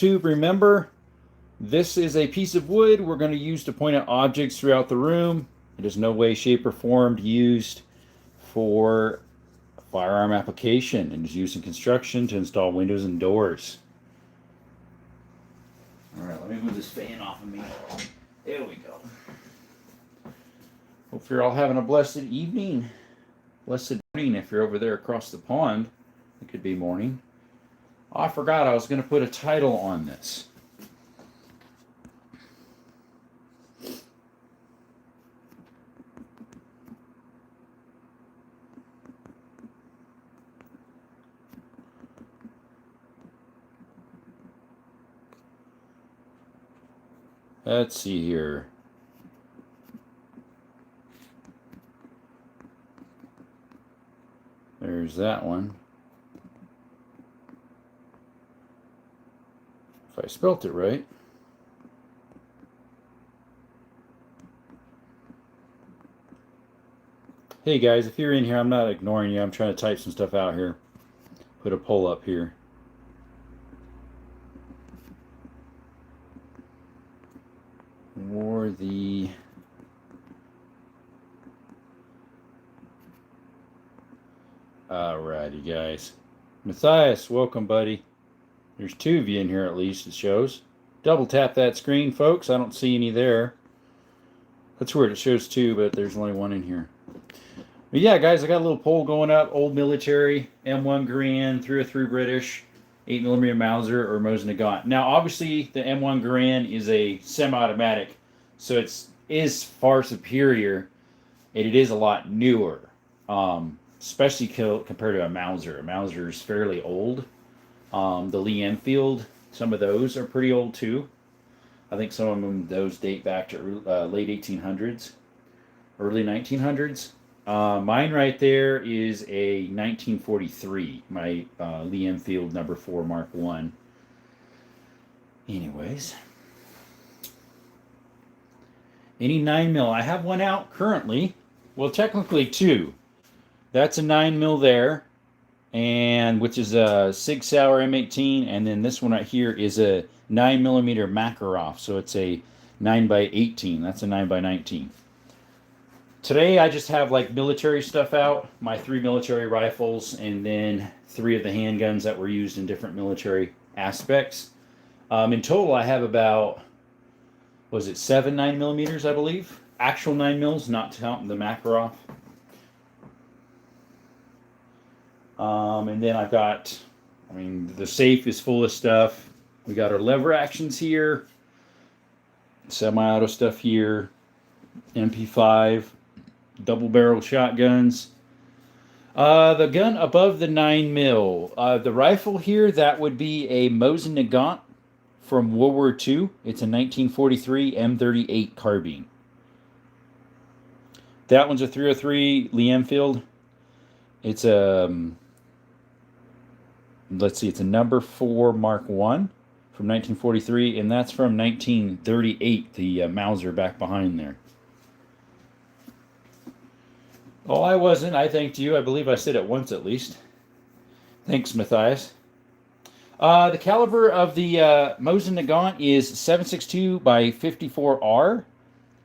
YouTube, remember, this is a piece of wood we're going to use to point at objects throughout the room. It is no way, shape, or form used for a firearm application and is used in construction to install windows and doors. All right, let me move this fan off of me. There we go. Hope you're all having a blessed evening. Blessed morning if you're over there across the pond. It could be morning. Oh, I forgot I was going to put a title on this. Let's see here. There's that one. If I spelt it right. Hey guys, if you're in here, I'm not ignoring you. I'm trying to type some stuff out here. Put a poll up here. Or the... Alrighty, guys. Matthias, welcome, buddy. There's two of you in here at least, it shows. Double tap that screen, folks. I don't see any there. That's weird. It shows two, but there's only one in here. But yeah, guys, I got a little poll going up. Old military, M1 Garand, 303 British, 8mm Mauser, or Mosin Nagant. Now, obviously, the M1 Garand is a semi-automatic, so it is far superior, and it is a lot newer, especially compared to a Mauser. A Mauser is fairly old. The Lee Enfield, some of those are pretty old too. I think some of them, those date back to late 1800s, early 1900s. Mine right there is a 1943, my Lee Enfield number 4 Mark 1. Anyways. Any 9mm? I have one out currently. Well, technically two. That's a 9mm there, and which is a Sig Sauer M18, and then this one right here is a 9mm Makarov, so it's a 9x18. That's a 9x19. Today I just have like military stuff out, my 3 military rifles, and then 3 of the handguns that were used in different military aspects. In total I have about, was it 7 9mm, I believe? Actual 9mm, not counting the Makarov. And then I've got, the safe is full of stuff. We got our lever actions here, semi-auto stuff here, MP5, double barrel shotguns. The gun above the 9mm, the rifle here, that would be a Mosin Nagant from World War II. It's a 1943 M38 carbine. That one's a 303 Lee Enfield. It's a, let's see, it's a number 4 Mark 1 from 1943, and that's from 1938, the Mauser back behind there. Oh, I wasn't. I thanked you. I believe I said it once at least. Thanks, Matthias. The caliber of the Mosin Nagant is 7.62 by 54R.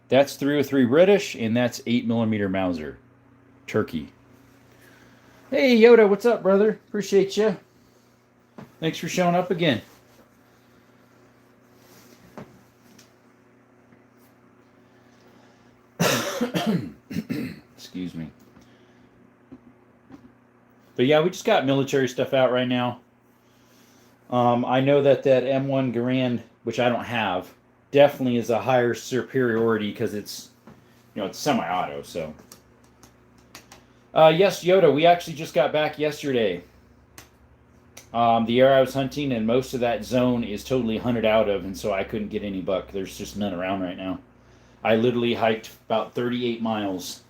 That's 303 British, and that's 8mm Mauser. Turkey. Hey, Yoda, what's up, brother? Appreciate you. Thanks for showing up again. Excuse me. But yeah, we just got military stuff out right now. I know that M1 Garand, which I don't have, definitely is a higher superiority because it's, it's semi-auto, so. Yes, Yoda, we actually just got back yesterday. The area I was hunting, and most of that zone is totally hunted out of, and so I couldn't get any buck. There's just none around right now. I literally hiked about 38 miles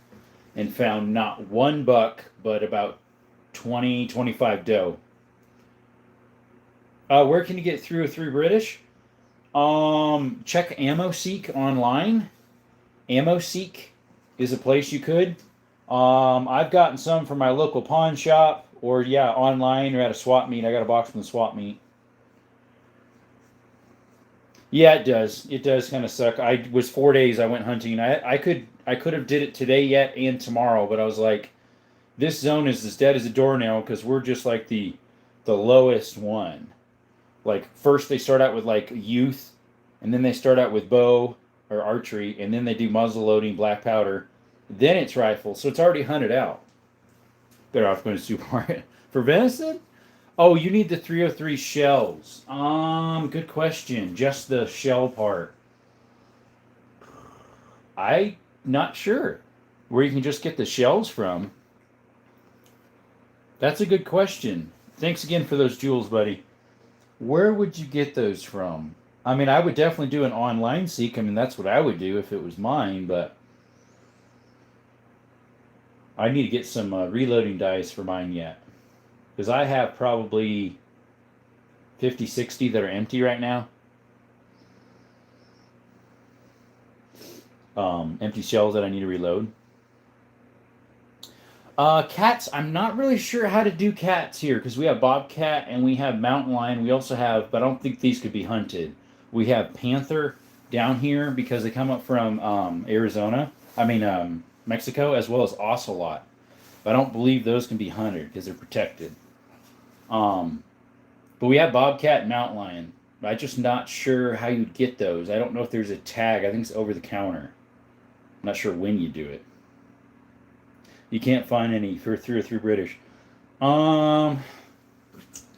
and found not one buck, but about 20, 25 doe. Where can you get 303 British? Check AmmoSeek online. AmmoSeek is a place you could. I've gotten some from my local pawn shop, or online, or at a swap meet. I got a box from the swap meet. Yeah, it does. It does kind of suck. I was 4 days. I went hunting. I could have did it today yet and tomorrow, but I was like, this zone is as dead as a doornail because we're just like the lowest one. Like first they start out with like youth, and then they start out with bow or archery, and then they do muzzle loading, black powder, then it's rifle. So it's already hunted out. Better off going to supermarket for venison. Oh, you need the 303 shells. Good question. Just the shell part. I not sure where you can just get the shells from. That's a good question. Thanks again for those jewels, buddy. Where would you get those from? I mean, I would definitely do an online seek. I mean, that's what I would do if it was mine, but I need to get some reloading dice for mine yet. Because I have probably 50, 60 that are empty right now. Empty shells that I need to reload. Cats, I'm not really sure how to do cats here because we have bobcat and we have mountain lion. We also have, but I don't think these could be hunted. We have panther down here because they come up from Arizona. I mean, Mexico, as well as ocelot. But I don't believe those can be hunted because they're protected. But we have bobcat and mountain lion. I'm just not sure how you'd get those. I don't know if there's a tag. I think it's over the counter. I'm not sure when you do it. You can't find any for 303 British. Let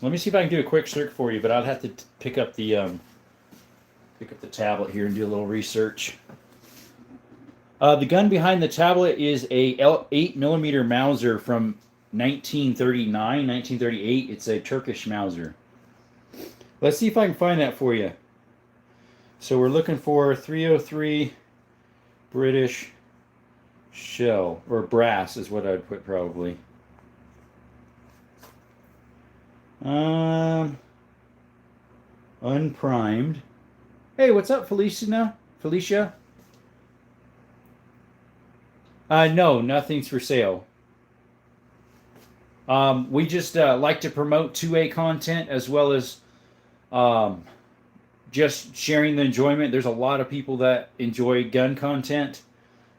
me see if I can do a quick search for you, but I'll have to pick up the tablet here and do a little research. The gun behind the tablet is a 8mm Mauser from 1939, 1938. It's a Turkish Mauser. Let's see if I can find that for you. So we're looking for 303 British shell, or brass is what I'd put probably. Unprimed. Hey, what's up, Felicia? Felicia? No, nothing's for sale. We just like to promote 2A content as well as just sharing the enjoyment. There's a lot of people that enjoy gun content,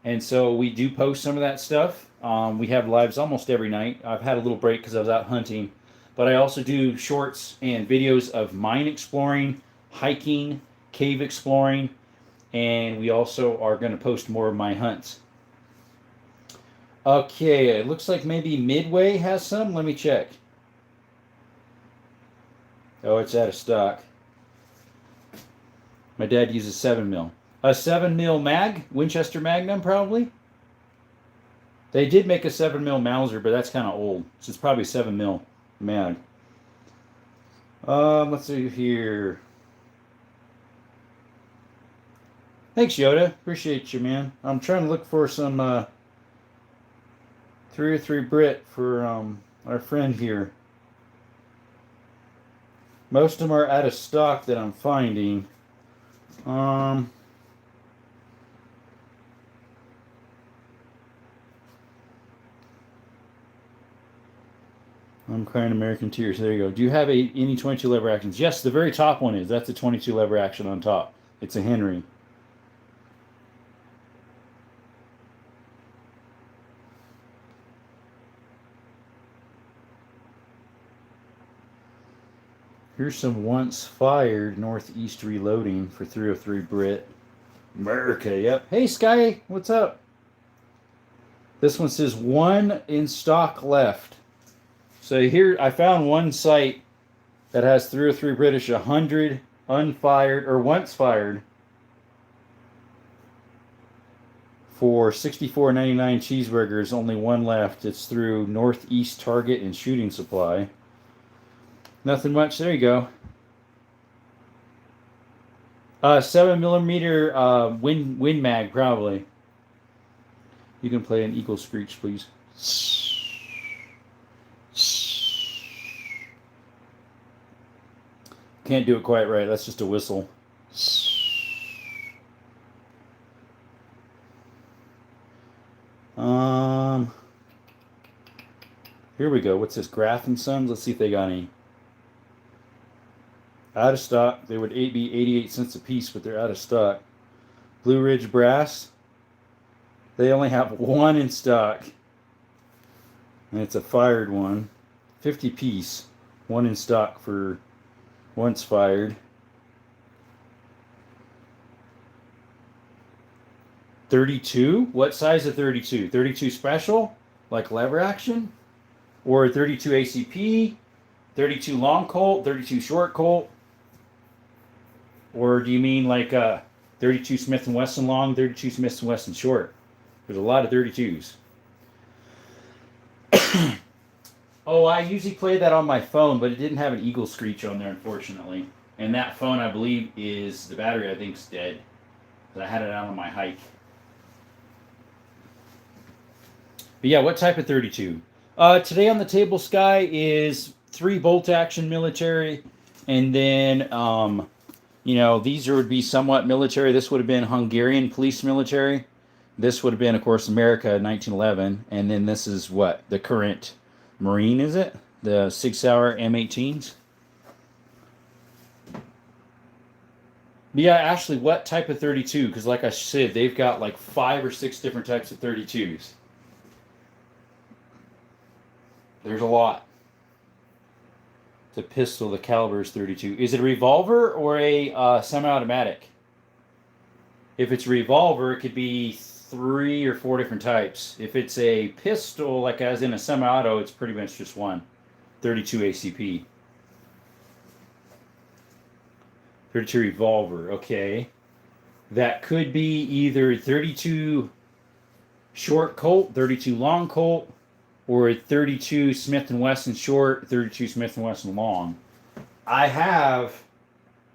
and so we do post some of that stuff. We have lives almost every night. I've had a little break because I was out hunting, but I also do shorts and videos of mine exploring, hiking, cave exploring, and we also are going to post more of my hunts. Okay, it looks like maybe Midway has some. Let me check. Oh, it's out of stock. My dad uses 7mm. A 7mm mag? Winchester Magnum, probably? They did make a 7mm Mauser, but that's kind of old. So it's probably 7mm mag. Let's see here. Thanks, Yoda. Appreciate you, man. I'm trying to look for some 303 Brit for our friend here. Most of them are out of stock that I'm finding. I'm crying American tears. There you go. Do you have any 22 lever actions? Yes, the very top one is. That's a 22 lever action on top. It's a Henry. Here's some once fired northeast reloading for 303 Brit. America, yep. Hey, Sky, what's up? This one says 1 in stock left. So here, I found one site that has 303 British, 100 unfired, or once fired, for $64.99 cheeseburgers. Only one left. It's through Northeast Target and Shooting Supply. Nothing much. There you go. 7mm Win Mag, probably. You can play an eagle screech, please. Can't do it quite right. That's just a whistle. Here we go. What's this? Graf and Sons? Let's see if they got any. Out of stock. They would be 88 cents a piece, but they're out of stock. Blue Ridge Brass. They only have one in stock. And it's a fired one. 50 piece. One in stock for once fired. 32? What size of 32? 32 special? Like lever action? Or 32 ACP? 32 long Colt? 32 short Colt? Or do you mean like 32 Smith & Wesson long, 32 Smith & Wesson short? There's a lot of 32s. Oh, I usually play that on my phone, but it didn't have an eagle screech on there, unfortunately. And that phone, I believe, is the battery, I think, is dead. But I had it out on my hike. But yeah, what type of 32? Today on the table, Sky, is 3 bolt action military. And then, you know, these would be somewhat military. This would have been Hungarian police military. This would have been, of course, America in 1911. And then this is what? The current Marine, is it? The 6-hour M18s? But yeah, Ashley, what type of 32? Because like I said, they've got like 5 or 6 different types of 32s. There's a lot. It's a pistol. The caliber is 32. Is it a revolver or a semi-automatic? If it's a revolver, it could be 3 or 4 different types. If it's a pistol, like as in a semi-auto, it's pretty much just one. 32 ACP. 32 revolver. Okay. That could be either 32 short Colt, 32 long Colt, or 32 Smith & Wesson short, 32 Smith & Wesson long. I have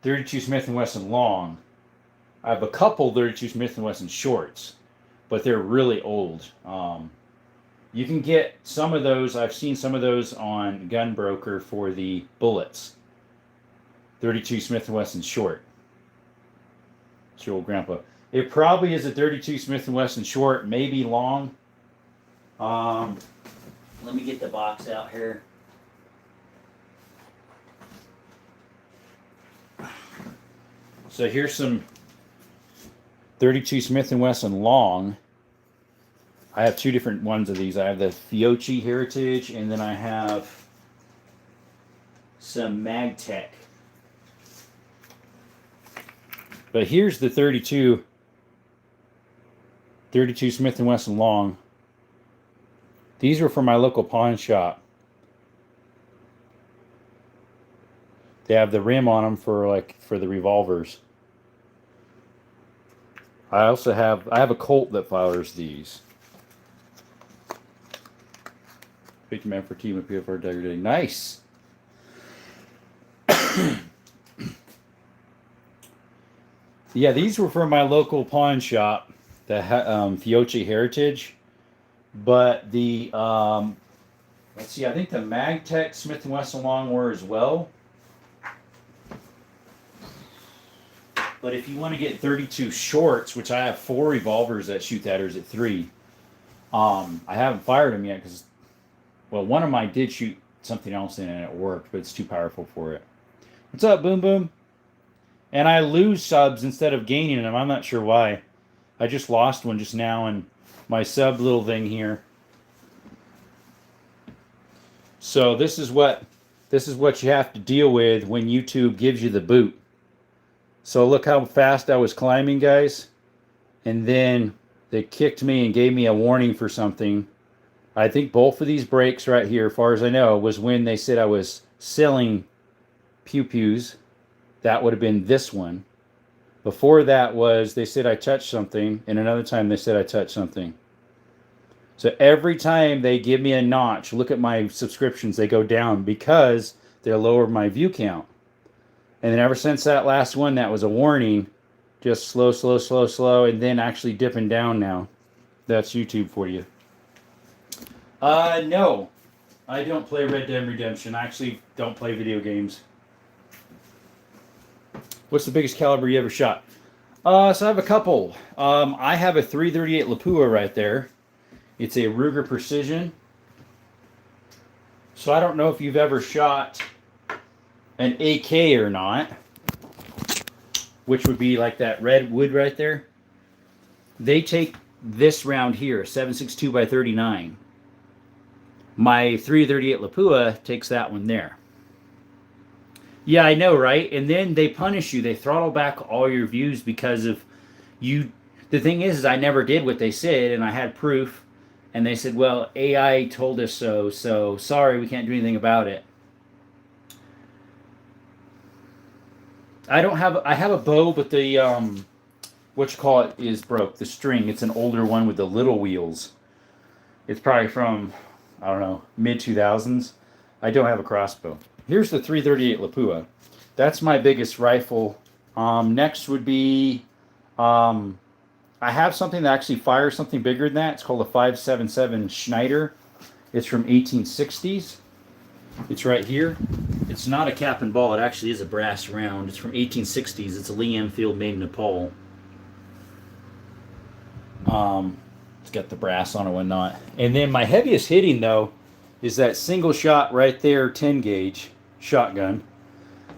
32 Smith & Wesson long. I have a couple 32 Smith & Wesson shorts, but they're really old. You can get some of those. I've seen some of those on Gunbroker for the bullets. 32 Smith & Wesson short. It's your old grandpa. It probably is a 32 Smith & Wesson short, maybe long. Let me get the box out here. So here's some 32 Smith & Wesson long. I have 2 different ones of these. I have the Fiocchi Heritage, and then I have some MagTech. But here's the 32 Smith & Wesson long. These were from my local pawn shop. They have the rim on them for the revolvers. I have a Colt that fires these. Big man for team of PFR Degrading. Nice. Yeah, these were from my local pawn shop, the Fiocchi Heritage. But the, let's see, I think the MagTech Smith & Wesson long were as well. But if you want to get 32 shorts, which I have 4 revolvers that shoot that, or is it 3? I haven't fired them yet because, well, one of mine did shoot something else in and it worked, but it's too powerful for it. What's up, Boom Boom? And I lose subs instead of gaining them. I'm not sure why. I just lost one just now in my sub little thing here. So this is what you have to deal with when YouTube gives you the boot. So look how fast I was climbing, guys. And then they kicked me and gave me a warning for something. I think both of these breaks right here, as far as I know, was when they said I was selling pew-pews. That would have been this one. Before that was they said I touched something, and another time they said I touched something. So every time they give me a notch, look at my subscriptions, they go down because they lower my view count. And then ever since that last one, that was a warning. Just slow, slow, slow, slow, and then actually dipping down now. That's YouTube for you. No. I don't play Red Dead Redemption. I actually don't play video games. What's the biggest caliber you ever shot? So I have a couple. I have a .338 Lapua right there. It's a Ruger Precision. So I don't know if you've ever shot an AK or not, which would be like that red wood right there, they take this round here, 7.62 by 39. My 338 Lapua takes that one there. Yeah, I know, right? And then they punish you. They throttle back all your views because of you. The thing is I never did what they said, and I had proof. And they said, well, AI told us so, so sorry, we can't do anything about it. I have a bow, but the, what you call it is broke. The string, it's an older one with the little wheels. It's probably from, I don't know, mid 2000s. I don't have a crossbow. Here's the 338 Lapua. That's my biggest rifle. Next would be, I have something that actually fires something bigger than that. It's called a 5.77 Schneider. It's from 1860s. It's right here. It's not a cap and ball. It actually is a brass round. It's from 1860s. It's a Lee Enfield made in Nepal. It's got the brass on it and whatnot. And then my heaviest hitting, though, is that single shot right there, 10 gauge shotgun.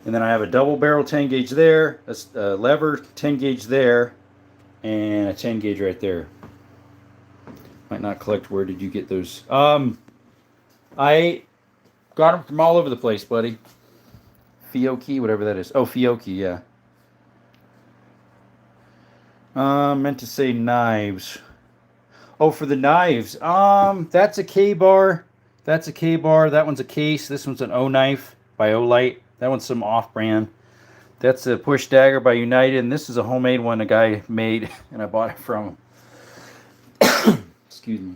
And then I have a double barrel 10 gauge there, a lever 10 gauge there, and a 10 gauge right there. Might not collect. Where did you get those? I got them from all over the place, buddy. Fiocchi, whatever that is. Oh, Fiocchi, yeah. Meant to say knives. Oh, for the knives. That's a K-bar. That's a K-bar. That one's a case. This one's an O-knife by O-Light. That one's some off-brand. That's a push dagger by United, and this is a homemade one a guy made, and I bought it from him. Excuse me.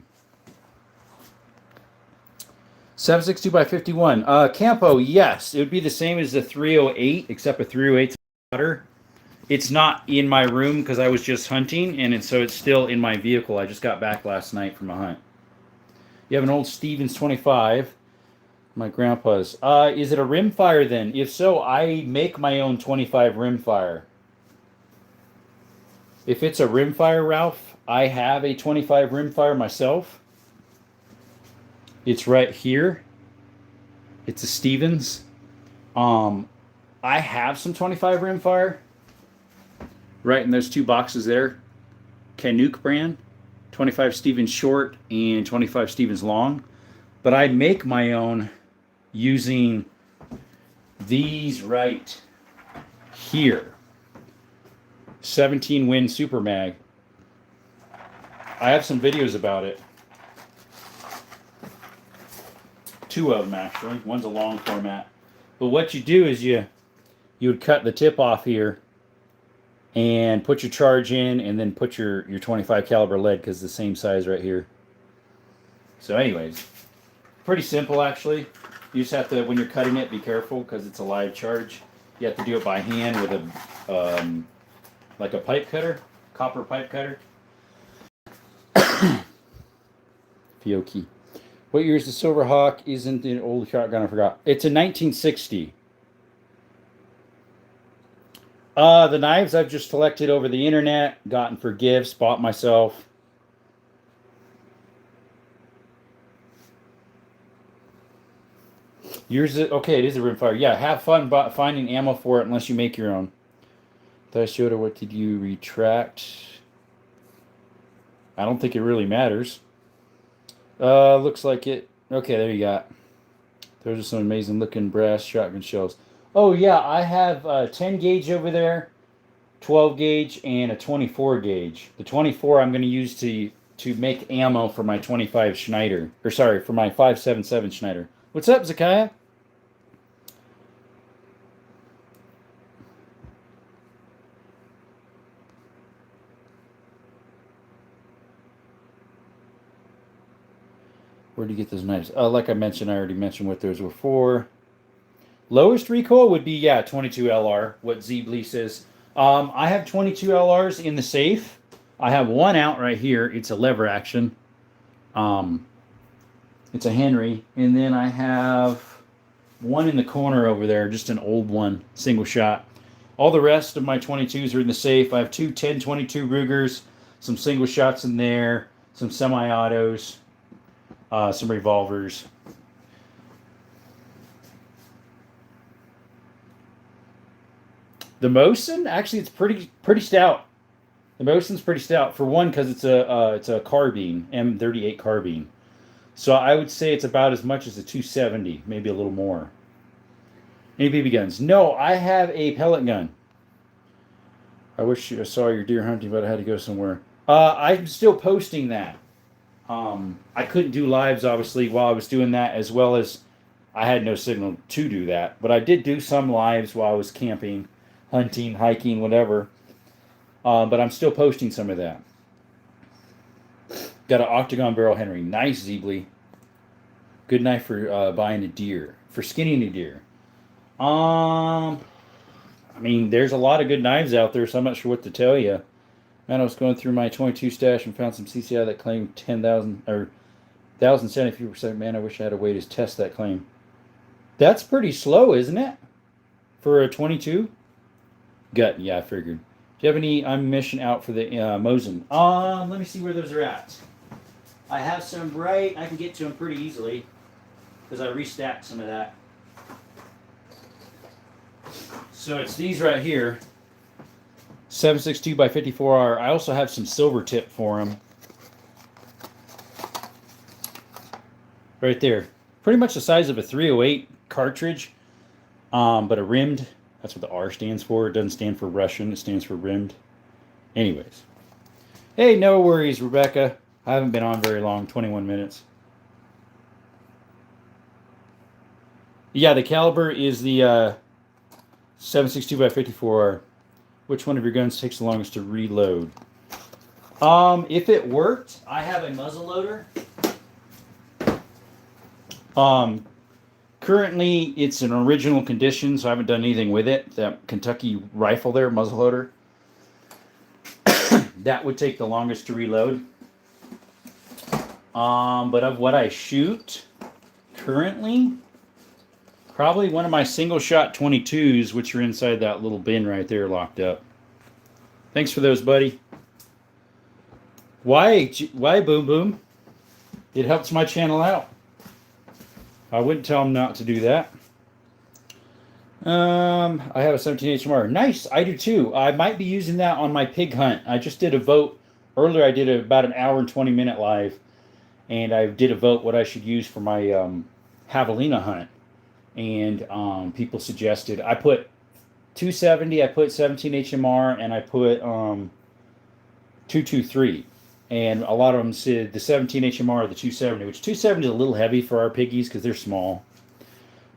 7.62 by 51. Campo, yes. It would be the same as the 308, except a 308's hotter. It's not in my room because I was just hunting, and so it's still in my vehicle. I just got back last night from a hunt. You have an old Stevens 25. My grandpa's. Is it a rimfire then? If so, I make my own 25 rimfire. If it's a rimfire, Ralph, I have a 25 rimfire myself. It's right here. It's a Stevens. I have some 25 rimfire. Right in those two boxes there. Canuck brand. 25 Stevens short and 25 Stevens long. But I make my own using these right here. 17 Win Super Mag. I have some videos about it. Two of them actually. One's a long format. But what you do is you would cut the tip off here and put your charge in, and then put your 25 caliber lead because it's the same size right here. So anyways, pretty simple actually. You just have to, when you're cutting it, be careful because it's a live charge. You have to do it by hand with a like a pipe cutter, copper pipe cutter. Fiocchi. What year is the Silverhawk? Isn't an old shotgun? I forgot. It's a 1960. The knives I've just collected over the internet, gotten for gifts, bought myself. Yours is, okay, it is a rimfire. Yeah, have fun finding ammo for it unless you make your own. Thought I showed her. What did you retract? I don't think it really matters. Looks like it. Okay, there you got. Those are some amazing looking brass shotgun shells. Oh yeah, I have a 10 gauge over there, 12 gauge, and a 24 gauge. The 24 I'm going to use to make ammo for my 25 Schneider. Or sorry, for my 5.77 Schneider. What's up, Zakaya? Where do you get those knives? Like I mentioned, I already mentioned what those were for. Lowest recoil would be, yeah, 22 LR, what Zeebly says. I have 22 LRs in the safe. I have one out right here. It's a lever action. It's a Henry. And then I have one in the corner over there, just an old one, single shot. All the rest of my 22s are in the safe. I have two 10-22 Rugers, some single shots in there, some semi-autos, some revolvers. The Mosin, actually, it's pretty stout. The Mosin's pretty stout for one because it's a carbine, M38 carbine. So I would say it's about as much as a 270, maybe a little more. Any BB guns? No, I have a pellet gun. I wish I saw your deer hunting, but I had to go somewhere. I'm still posting that. I couldn't do lives, obviously, while I was doing that, as well as I had no signal to do that. But I did do some lives while I was camping, hunting, hiking, whatever. But I'm still posting some of that. Got an octagon barrel Henry. Nice, Zeebly. Good knife for buying a deer. For skinning a deer. I mean, there's a lot of good knives out there, so I'm not sure what to tell you. Man, I was going through my 22 stash and found some CCI that claimed 10,000 or 1,073%. Man, I wish I had a way to test that claim. That's pretty slow, isn't it? For a 22? Gut, yeah, I figured. Do you have any ammunition out for the Mosin? Let me see where those are at. I have some I can get to them pretty easily because I restacked some of that. So it's these right here. 7.62 by 54R. I also have some silver tip for them. Right there. Pretty much the size of a 308 cartridge, but a rimmed. That's what the R stands for. It doesn't stand for Russian. It stands for rimmed. Anyways. Hey, no worries, Rebecca. I haven't been on very long. 21 minutes. Yeah, the caliber is the 7.62 by 54R. Which one of your guns takes the longest to reload? If it worked, I have a muzzle loader. Currently, it's in original condition, so I haven't done anything with it. That Kentucky rifle there, muzzleloader. That would take the longest to reload. But of what I shoot currently, probably one of my single shot 22s, which are inside that little bin right there locked up. Thanks for those, buddy. Why Boom Boom? It helps my channel out. I wouldn't tell them not to do that. I have a 17 HMR. Nice, I do too. I might be using that on my pig hunt. I just did a vote. Earlier I did about an hour and 20-minute live. And I did a vote what I should use for my javelina hunt. And people suggested, I put 270, I put 17 HMR, and I put 223. And a lot of them said the 17 HMR or the 270, which 270 is a little heavy for our piggies because they're small.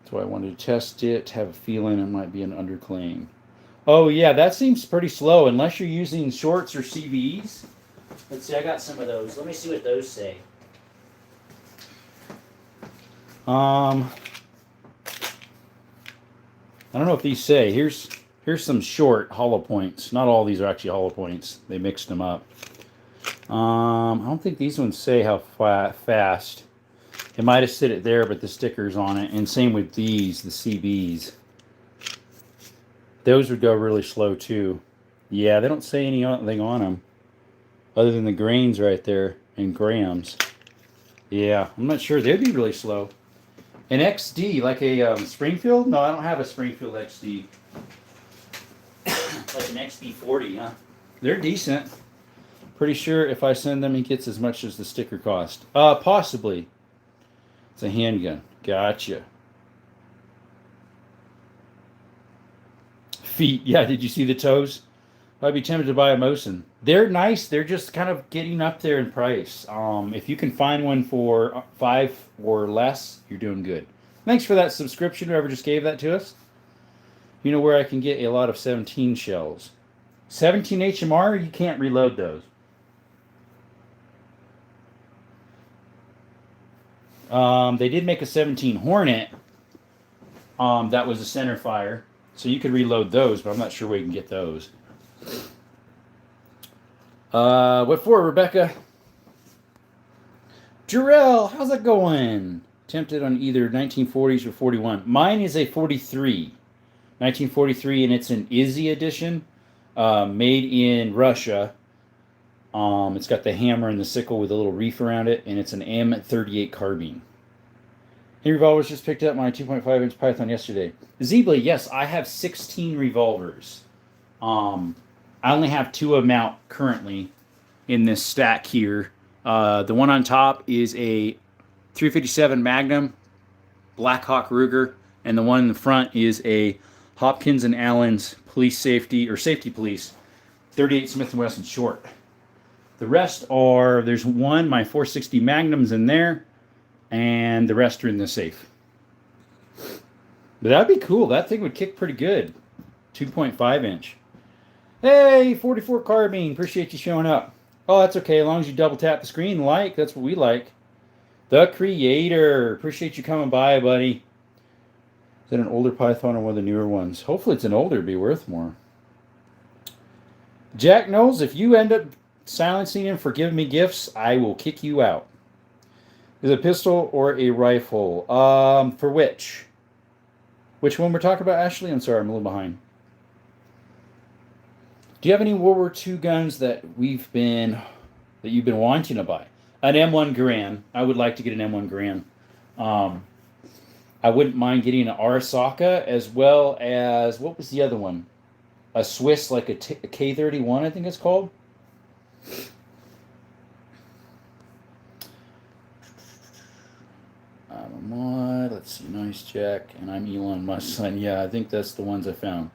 That's why I wanted to test it, have a feeling it might be an underclaim. Oh yeah, that seems pretty slow unless you're using shorts or CVs. Let's see, I got some of those. Let me see what those say. I don't know if these say. Here's some short hollow points. Not all these are actually hollow points. They mixed them up. I don't think these ones say how fast. It might have said it there, but the sticker's on it. And same with these, the CBs. Those would go really slow too. Yeah, they don't say anything on them other than the grains right there and grams. Yeah, I'm not sure. They'd be really slow. An XD, like a Springfield? No, I don't have a Springfield XD. Like an XD40, huh? They're decent. Pretty sure if I send them, he gets as much as the sticker cost. Possibly. It's a handgun. Gotcha. Feet. Yeah, did you see the toes? I'd be tempted to buy a Mosin. They're nice. They're just kind of getting up there in price. If you can find one for $5 or less, you're doing good. Thanks for that subscription, whoever just gave that to us. You know where I can get a lot of 17 shells. 17 HMR, you can't reload those. They did make a 17 Hornet. That was a center fire. So you could reload those, but I'm not sure where you can get those. What for, Rebecca? Jarrell, how's that going? Tempted on either 1940s or 41. Mine is a 43. 1943, and it's an Izzy edition. Made in Russia. It's got the hammer and the sickle with a little reef around it, and it's an M38 carbine. Any revolvers just picked up my 2.5-inch Python yesterday. Zeebly, yes, I have 16 revolvers. I only have 2 of them out currently in this stack here. The one on top is a 357 Magnum Blackhawk Ruger, and the one in the front is a Hopkins and Allen's Police Safety or Safety Police 38 Smith & Wesson short. The rest are, there's one, my 460 Magnums in there, and the rest are in the safe. But that'd be cool. That thing would kick pretty good. 2.5 inch. Hey, 44 Carbine. Appreciate you showing up. Oh, that's okay. As long as you double tap the screen, like. That's what we like. The Creator. Appreciate you coming by, buddy. Is that an older Python or one of the newer ones? Hopefully it's an older. It'd be worth more. Jack Knowles, if you end up silencing him for giving me gifts, I will kick you out. Is it a pistol or a rifle? For which? Which one we're talking about, Ashley? I'm sorry, I'm a little behind. Do you have any World War II guns that you've been wanting to buy? An M1 Garand. I would like to get an M1 Garand. I wouldn't mind getting an Arasaka, as well as, what was the other one? A Swiss, like a K31, I think it's called. I'm a mod. Let's see, nice Jack. And I'm Elon Musk's son. Yeah, I think that's the ones I found.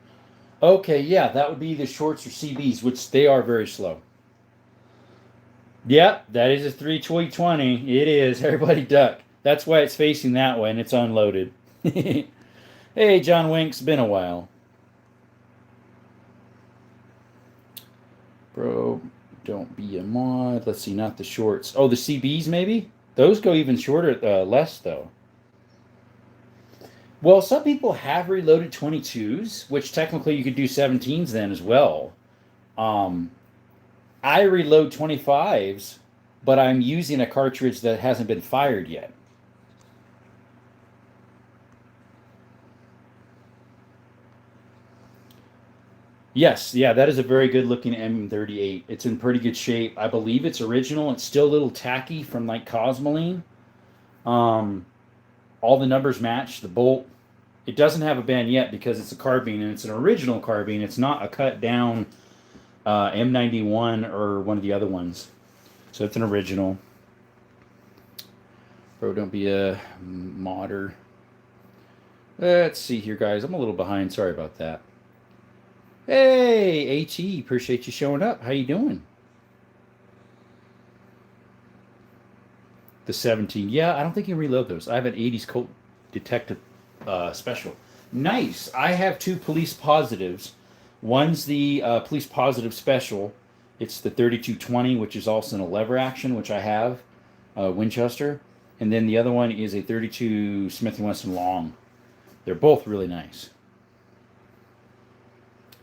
Okay, yeah, that would be the shorts or CBs, which they are very slow. Yep, that is a 320. It is. Everybody duck. That's why it's facing that way, and it's unloaded. Hey, John Winks. Been a while. Bro, don't be a mod. Let's see, not the shorts. Oh, the CBs, maybe? Those go even shorter, less, though. Well, some people have reloaded 22s, which technically you could do 17s then as well. I reload 25s, but I'm using a cartridge that hasn't been fired yet. Yes, yeah, that is a very good looking M38. It's in pretty good shape. I believe it's original. It's still a little tacky from like Cosmoline. All the numbers match. The bolt, it doesn't have a bend yet because it's a carbine and it's an original carbine. It's not a cut down M91 or one of the other ones. So it's an original. Bro, don't be a modder. Let's see here, guys. I'm a little behind. Sorry about that. Hey, AT, appreciate you showing up. How you doing? The 17. Yeah, I don't think you can reload those. I have an 80s Colt Detective Special. Nice. I have 2 police positives. One's the police positive special. It's the 3220, which is also in a lever action, which I have, Winchester. And then the other one is a 32 Smith & Wesson long. They're both really nice.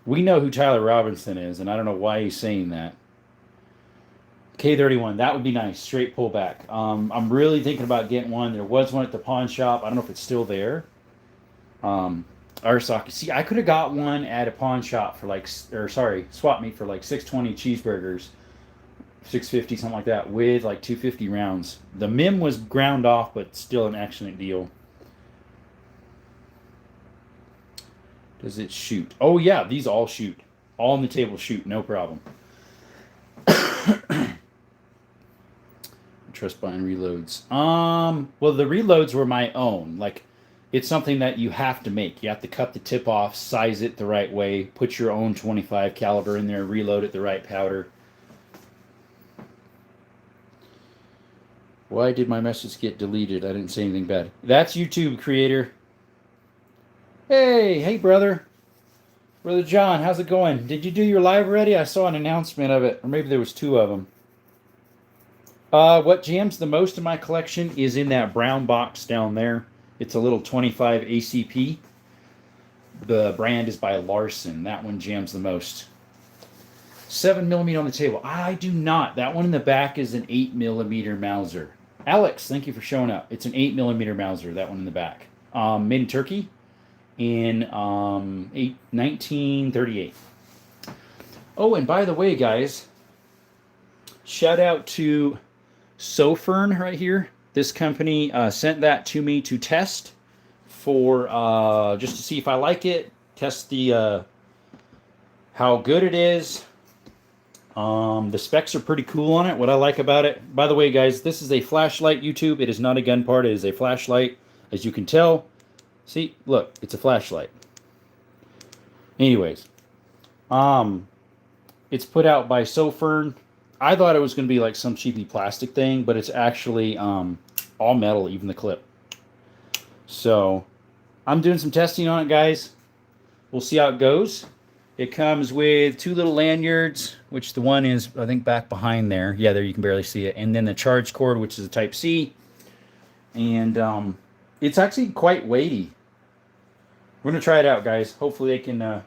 We know who Tyler Robinson is, and I don't know why he's saying that. K31, that would be nice. Straight pullback. I'm really thinking about getting one. There was one at the pawn shop. I don't know if it's still there. Arasaka. See, I could have got one at a pawn shop for like, swap meet for like 620 cheeseburgers, 650, something like that, with like 250 rounds. The MIM was ground off, but still an excellent deal. Does it shoot? Oh, yeah, these all shoot. All on the table shoot, no problem. Trust buying reloads. Well, the reloads were my own. Like, it's something that you have to make. You have to cut the tip off, size it the right way, put your own 25 caliber in there, reload it the right powder. Why did my message get deleted? I didn't say anything bad. That's YouTube, Creator. Hey, brother. Brother John, how's it going? Did you do your live already? I saw an announcement of it. Or maybe there was 2 of them. What jams the most in my collection is in that brown box down there. It's a little 25 ACP. The brand is by Larson. That one jams the most. 7mm on the table. I do not. That one in the back is an 8mm Mauser. Alex, thank you for showing up. It's an 8mm Mauser, that one in the back. Made in Turkey in 1938. Oh, and by the way, guys, shout out to Sofern right here. This company sent that to me to test for just to see if I like it. Test the how good it is. The specs are pretty cool on it. What I like about it, by the way, guys, this is a flashlight, YouTube. It is not a gun part. It is a flashlight, as you can tell. See, look, it's a flashlight. Anyways, it's put out by Sofern. I thought it was going to be like some cheapy plastic thing, but it's actually all metal, even the clip. So I'm doing some testing on it, guys. We'll see how it goes. It comes with 2 little lanyards, which the one is, I think, back behind there. Yeah, there you can barely see it. And then the charge cord, which is a Type-C. And it's actually quite weighty. We're going to try it out, guys. Hopefully we can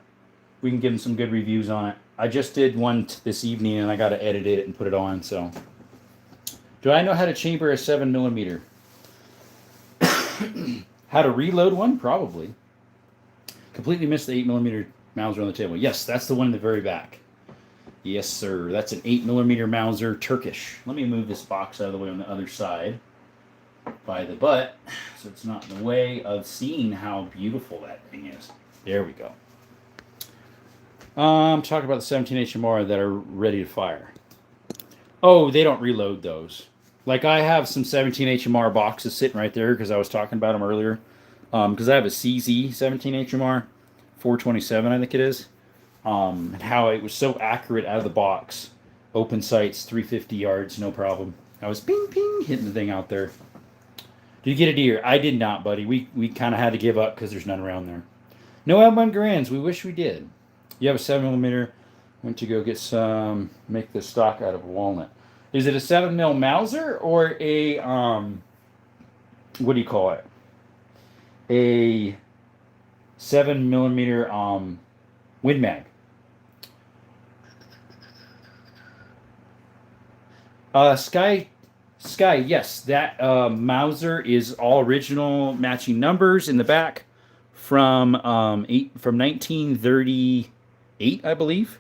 give them some good reviews on it. I just did one this evening, and I got to edit it and put it on. So, do I know how to chamber a 7mm? How to reload one? Probably. Completely missed the 8mm Mauser on the table. Yes, that's the one in the very back. Yes, sir. That's an 8mm Mauser Turkish. Let me move this box out of the way on the other side by the butt so it's not in the way of seeing how beautiful that thing is. There we go. Talking about the 17 HMR that are ready to fire. Oh, they don't reload those. Like, I have some 17 HMR boxes sitting right there because I was talking about them earlier. Because I have a CZ 17 HMR 427, I think it is. And how it was so accurate out of the box. Open sights, 350 yards, no problem. I was ping, ping, hitting the thing out there. Did you get a deer? I did not, buddy. We kind of had to give up because there's none around there. No L1 Garands. We wish we did. You have a 7mm. Went to go get some, make the stock out of walnut. Is it a 7mm Mauser or a, what do you call it? A 7mm Win Mag. Sky, yes, that Mauser is all original matching numbers in the back from 1938, I believe.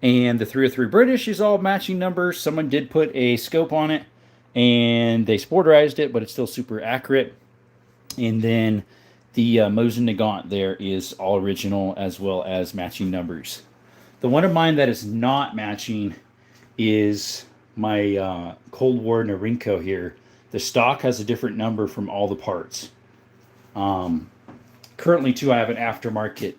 And the 303 British is all matching numbers. Someone did put a scope on it, and they sporterized it, but it's still super accurate. And then the Mosin Nagant there is all original as well as matching numbers. The one of mine that is not matching is my Cold War Norinco here. The stock has a different number from all the parts. Currently, too, I have an aftermarket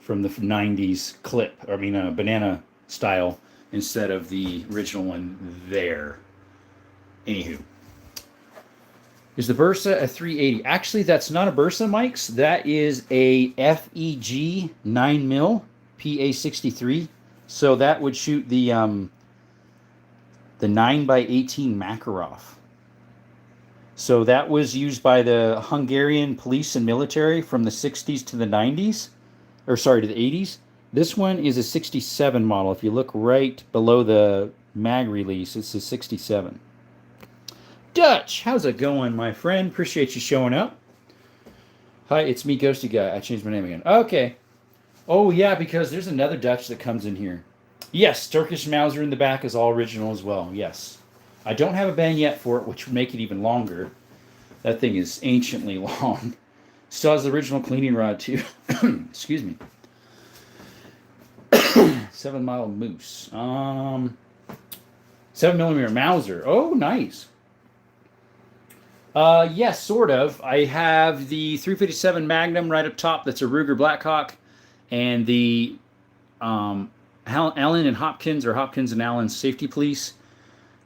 from the 90s clip, banana style, instead of the original one there. Anywho. Is the Bursa a 380? Actually, that's not a Bursa, Mikes. That is a FEG 9mm PA63. So that would shoot the 9x18 Makarov. So that was used by the Hungarian police and military from the 60s to the 90s. Or sorry, to the 80s. This one is a 67 model. If you look right below the mag release, it's a 67. Dutch, how's it going, my friend? Appreciate you showing up. Hi, it's me, Ghosty Guy. I changed my name again. Okay. Oh, yeah, because there's another Dutch that comes in here. Yes, Turkish Mauser in the back is all original as well. Yes. I don't have a bayonet for it, which would make it even longer. That thing is anciently long. Still has the original cleaning rod, too. Excuse me. 7 Mile Moose. 7mm Mauser. Oh, nice. Yes, sort of. I have the 357 Magnum right up top. That's a Ruger Blackhawk. And the Allen and Hopkins, or Hopkins and Allen Safety Police.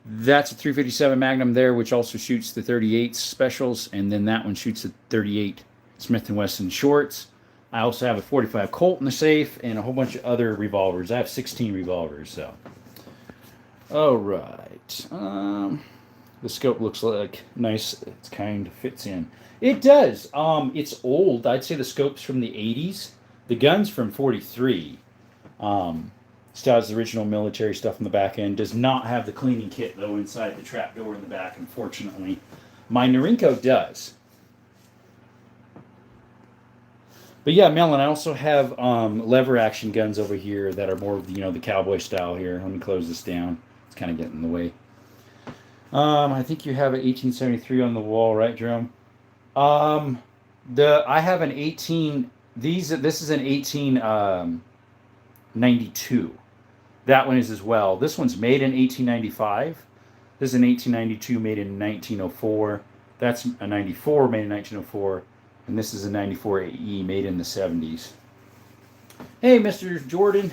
That's a 357 Magnum there, which also shoots the 38 specials. And then that one shoots the 38 Smith & Wesson shorts. I also have a 45 Colt in the safe and a whole bunch of other revolvers. I have 16 revolvers, so. All right. The scope looks like nice. It kind of fits in. It does. It's old. I'd say the scope's from the 80s. The gun's from 43. Still has the original military stuff in the back end. Does not have the cleaning kit, though, inside the trap door in the back, unfortunately. My Norinco does. But yeah, Melon, I also have lever action guns over here that are more, the cowboy style here. Let me close this down. It's kind of getting in the way. I think you have an 1873 on the wall, right, Jerome? I have an 18. This is an 18 92. That one is as well. This one's made in 1895. This is an 1892 made in 1904. That's a 94 made in 1904. And this is a 94 AE made in the 70s. Hey, Mr. Jordan.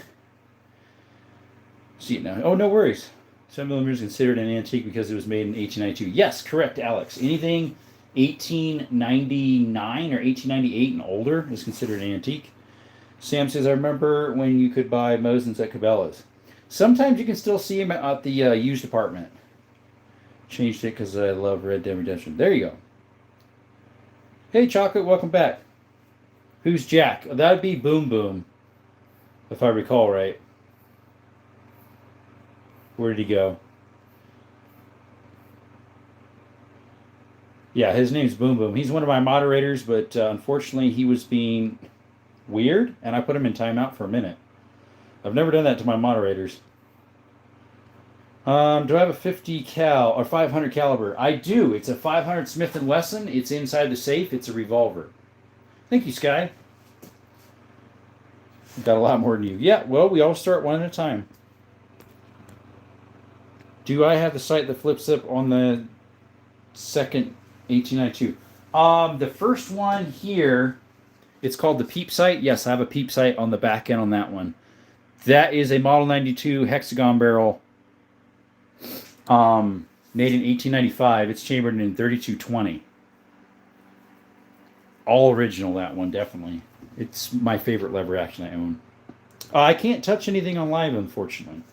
See it now. Oh, no worries. 7mm is considered an antique because it was made in 1892. Yes, correct, Alex. Anything 1899 or 1898 and older is considered an antique. Sam says, I remember when you could buy Mosins at Cabela's. Sometimes you can still see them at the used department. Changed it because I love Red Dead Redemption. There you go. Hey, Chocolate, welcome back. Who's Jack? That would be Boom Boom, if I recall right. Where did he go? Yeah, his name's Boom Boom. He's one of my moderators, but unfortunately he was being weird, and I put him in timeout for a minute. I've never done that to my moderators. Do I have a 50 cal or 500 caliber? I do. It's a 500 Smith & Wesson. It's inside the safe. It's a revolver. Thank you, Sky. Got a lot more than you. Yeah, well, we all start one at a time. Do I have the sight that flips up on the second 1892? The first one here, it's called the peep sight. Yes, I have a peep sight on the back end on that one. That is a Model 92 hexagon barrel, made in 1895. It's chambered in 3220. All original, that one, definitely. It's my favorite lever action I own. I can't touch anything on live, unfortunately.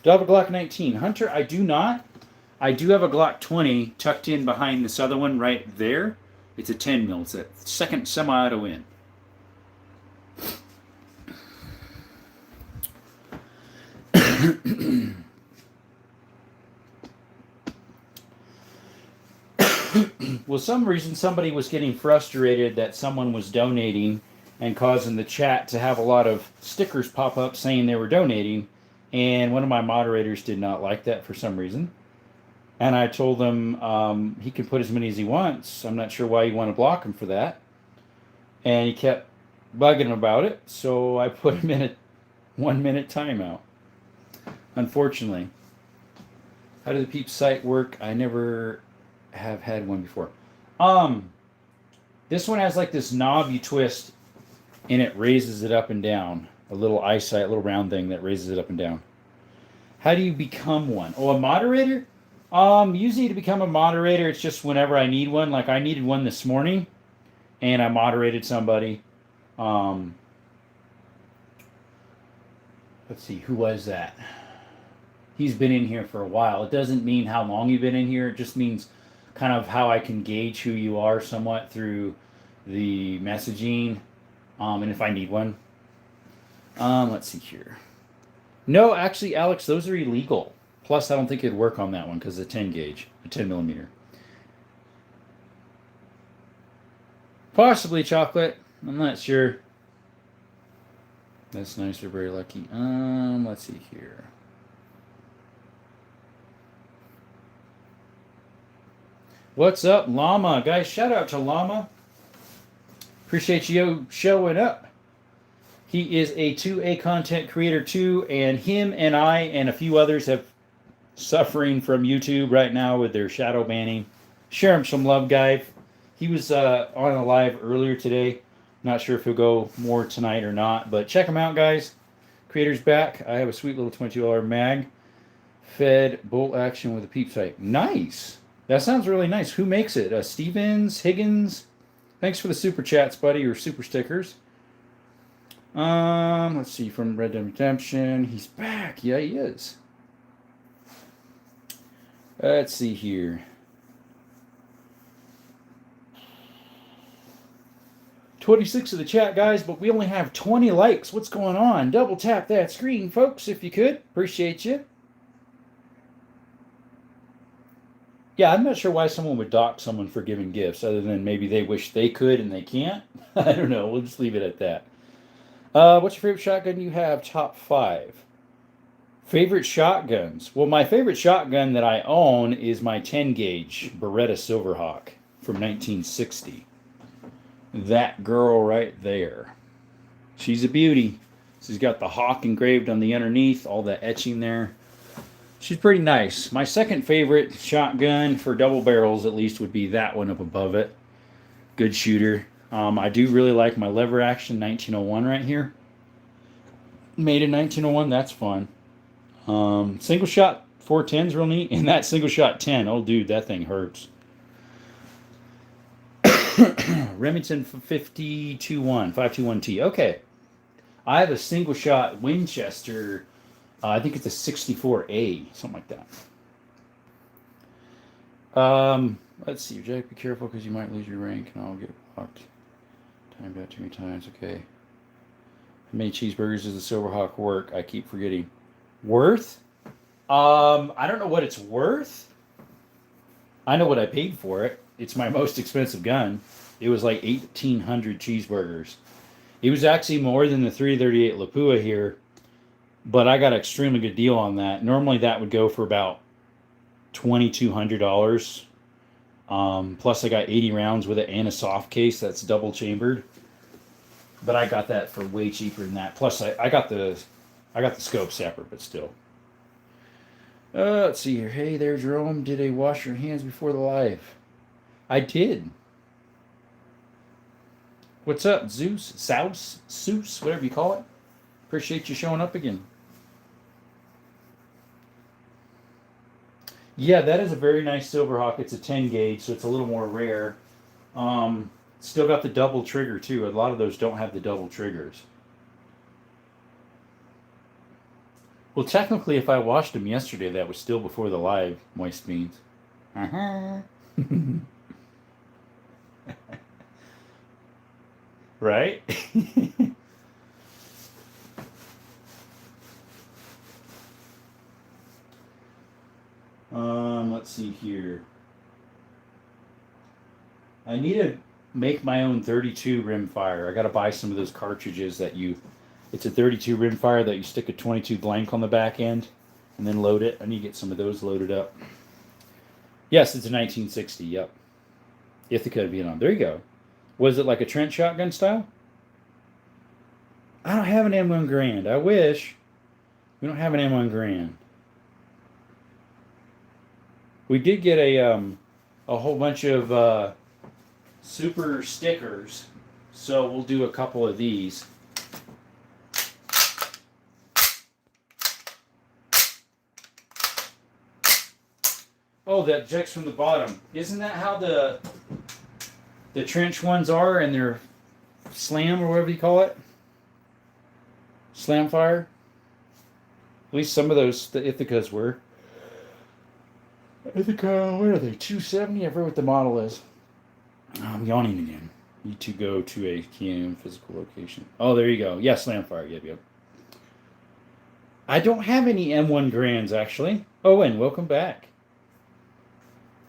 Do I have a Glock 19? Hunter, I do not. I do have a Glock 20 tucked in behind this other one right there. It's a 10 mil. It's a second semi-auto in. Well, some reason somebody was getting frustrated that someone was donating and causing the chat to have a lot of stickers pop up saying they were donating, and one of my moderators did not like that for some reason. And I told him he can put as many as he wants. I'm not sure why you want to block him for that. And he kept bugging about it, so I put him in a 1-minute timeout. Unfortunately. How did the peep sight work? I never have had one before. This one has like this knob you twist and it raises it up and down. A little eyesight, a little round thing that raises it up and down. How do you become one? Oh, a moderator? Usually to become a moderator, it's just whenever I need one. Like I needed one this morning and I moderated somebody. Let's see, who was that? He's been in here for a while. It doesn't mean how long you've been in here. It just means kind of how I can gauge who you are somewhat through the messaging, and if I need one. Let's see here. No, actually, Alex, those are illegal. Plus, I don't think it'd work on that one because it's a 10 gauge, a 10 millimeter. Possibly chocolate. I'm not sure. That's nice. We're very lucky. Let's see here. What's up, Llama? Guys, shout out to Llama. Appreciate you showing up. He is a 2A content creator too, and him and I and a few others have suffering from YouTube right now with their shadow banning. Share him some love, guy. He was on a live earlier today. Not sure if he'll go more tonight or not, but check him out, guys. Creator's back. I have a sweet little $22 mag. Fed bolt action with a peep sight. Nice. That sounds really nice. Who makes it? Stevens, Higgins. Thanks for the super chats, buddy, or super stickers. Let's see, from Red Dead Redemption. He's back. Yeah, he is. Let's see here. 26 of the chat, guys, but we only have 20 likes. What's going on? Double tap that screen, folks, if you could. Appreciate you. Yeah, I'm not sure why someone would dock someone for giving gifts, other than maybe they wish they could and they can't. I don't know. We'll just leave it at that. What's your favorite shotgun you have? Top 5. Favorite shotguns? Well, my favorite shotgun that I own is my 10 gauge Beretta Silverhawk from 1960. That girl right there. She's a beauty. She's got the hawk engraved on the underneath, all that etching there. She's pretty nice. My second favorite shotgun for double barrels, at least, would be that one up above it. Good shooter. I do really like my lever action 1901 right here. Made in 1901, that's fun. Single shot 410's real neat, and that single shot 10, oh dude, that thing hurts. Remington 521T. Okay, I have a single shot Winchester. I think it's a 64A, something like that. Let's see, Jack, be careful because you might lose your rank and I'll get blocked. Timed out too many times. Okay. How many cheeseburgers does the Silverhawk work? I keep forgetting. Worth? I don't know what it's worth. I know what I paid for it. It's my most expensive gun. It was like 1,800 cheeseburgers. It was actually more than the 338 Lapua here, but I got an extremely good deal on that. Normally that would go for about $2,200. Plus I got 80 rounds with it and a soft case that's double chambered. But I got that for way cheaper than that. Plus I got the scope separate, but still. Let's see here. Hey there, Jerome. Did I wash your hands before the live? I did. What's up, Zeus? Souse? Seuss? Whatever you call it. Appreciate you showing up again. Yeah, that is a very nice Silverhawk. It's a 10 gauge, so it's a little more rare. Still got the double trigger, too. A lot of those don't have the double triggers. Well, technically, if I washed them yesterday, that was still before the live, Moist Beans. Right? Let's see here. I need to make my own 32 rimfire. I got to buy some of those cartridges that it's a 32 rimfire that you stick a 22 blank on the back end and then load it. I need to get some of those loaded up. Yes, it's a 1960. Yep. Ithaca, Vietnam. There you go. Was it like a Trent shotgun style? I don't have an M1 Grand. I wish. We don't have an M1 Grand. We did get a whole bunch of super stickers, so we'll do a couple of these. Oh, that ejects from the bottom. Isn't that how the trench ones are, and they're slam or whatever you call it? Slam fire? At least some of those, the Ithacas were. Ithaca, where are they? 270? I forget what the model is. I'm yawning again. Need to go to a KM physical location. Oh, there you go. Yeah, slam fire. Yep. I don't have any M1 Grands, actually. Oh, and welcome back.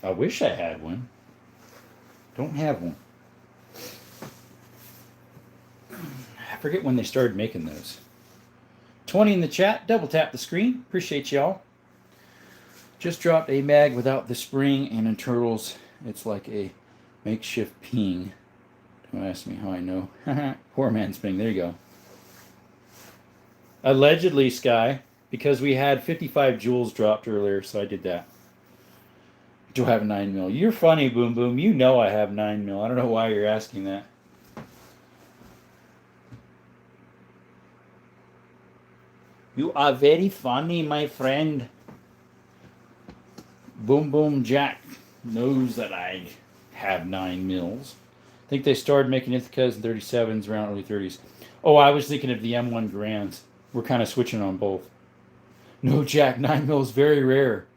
I wish I had one. Don't have one. I forget when they started making those. 20 in the chat. Double tap the screen. Appreciate y'all. Just dropped a mag without the spring, and in turtles, it's like a makeshift ping. Don't ask me how I know. Poor man's ping. There you go. Allegedly, Sky, because we had 55 joules dropped earlier, so I did that. Do I have a 9mm? You're funny, Boom Boom. You know I have 9mm. I don't know why you're asking that. You are very funny, my friend. Boom Boom Jack knows that I have 9mm. I think they started making Ithacas and 37s around early 30s. Oh, I was thinking of the M1 Grands. We're kind of switching on both. No, Jack, 9mm is very rare.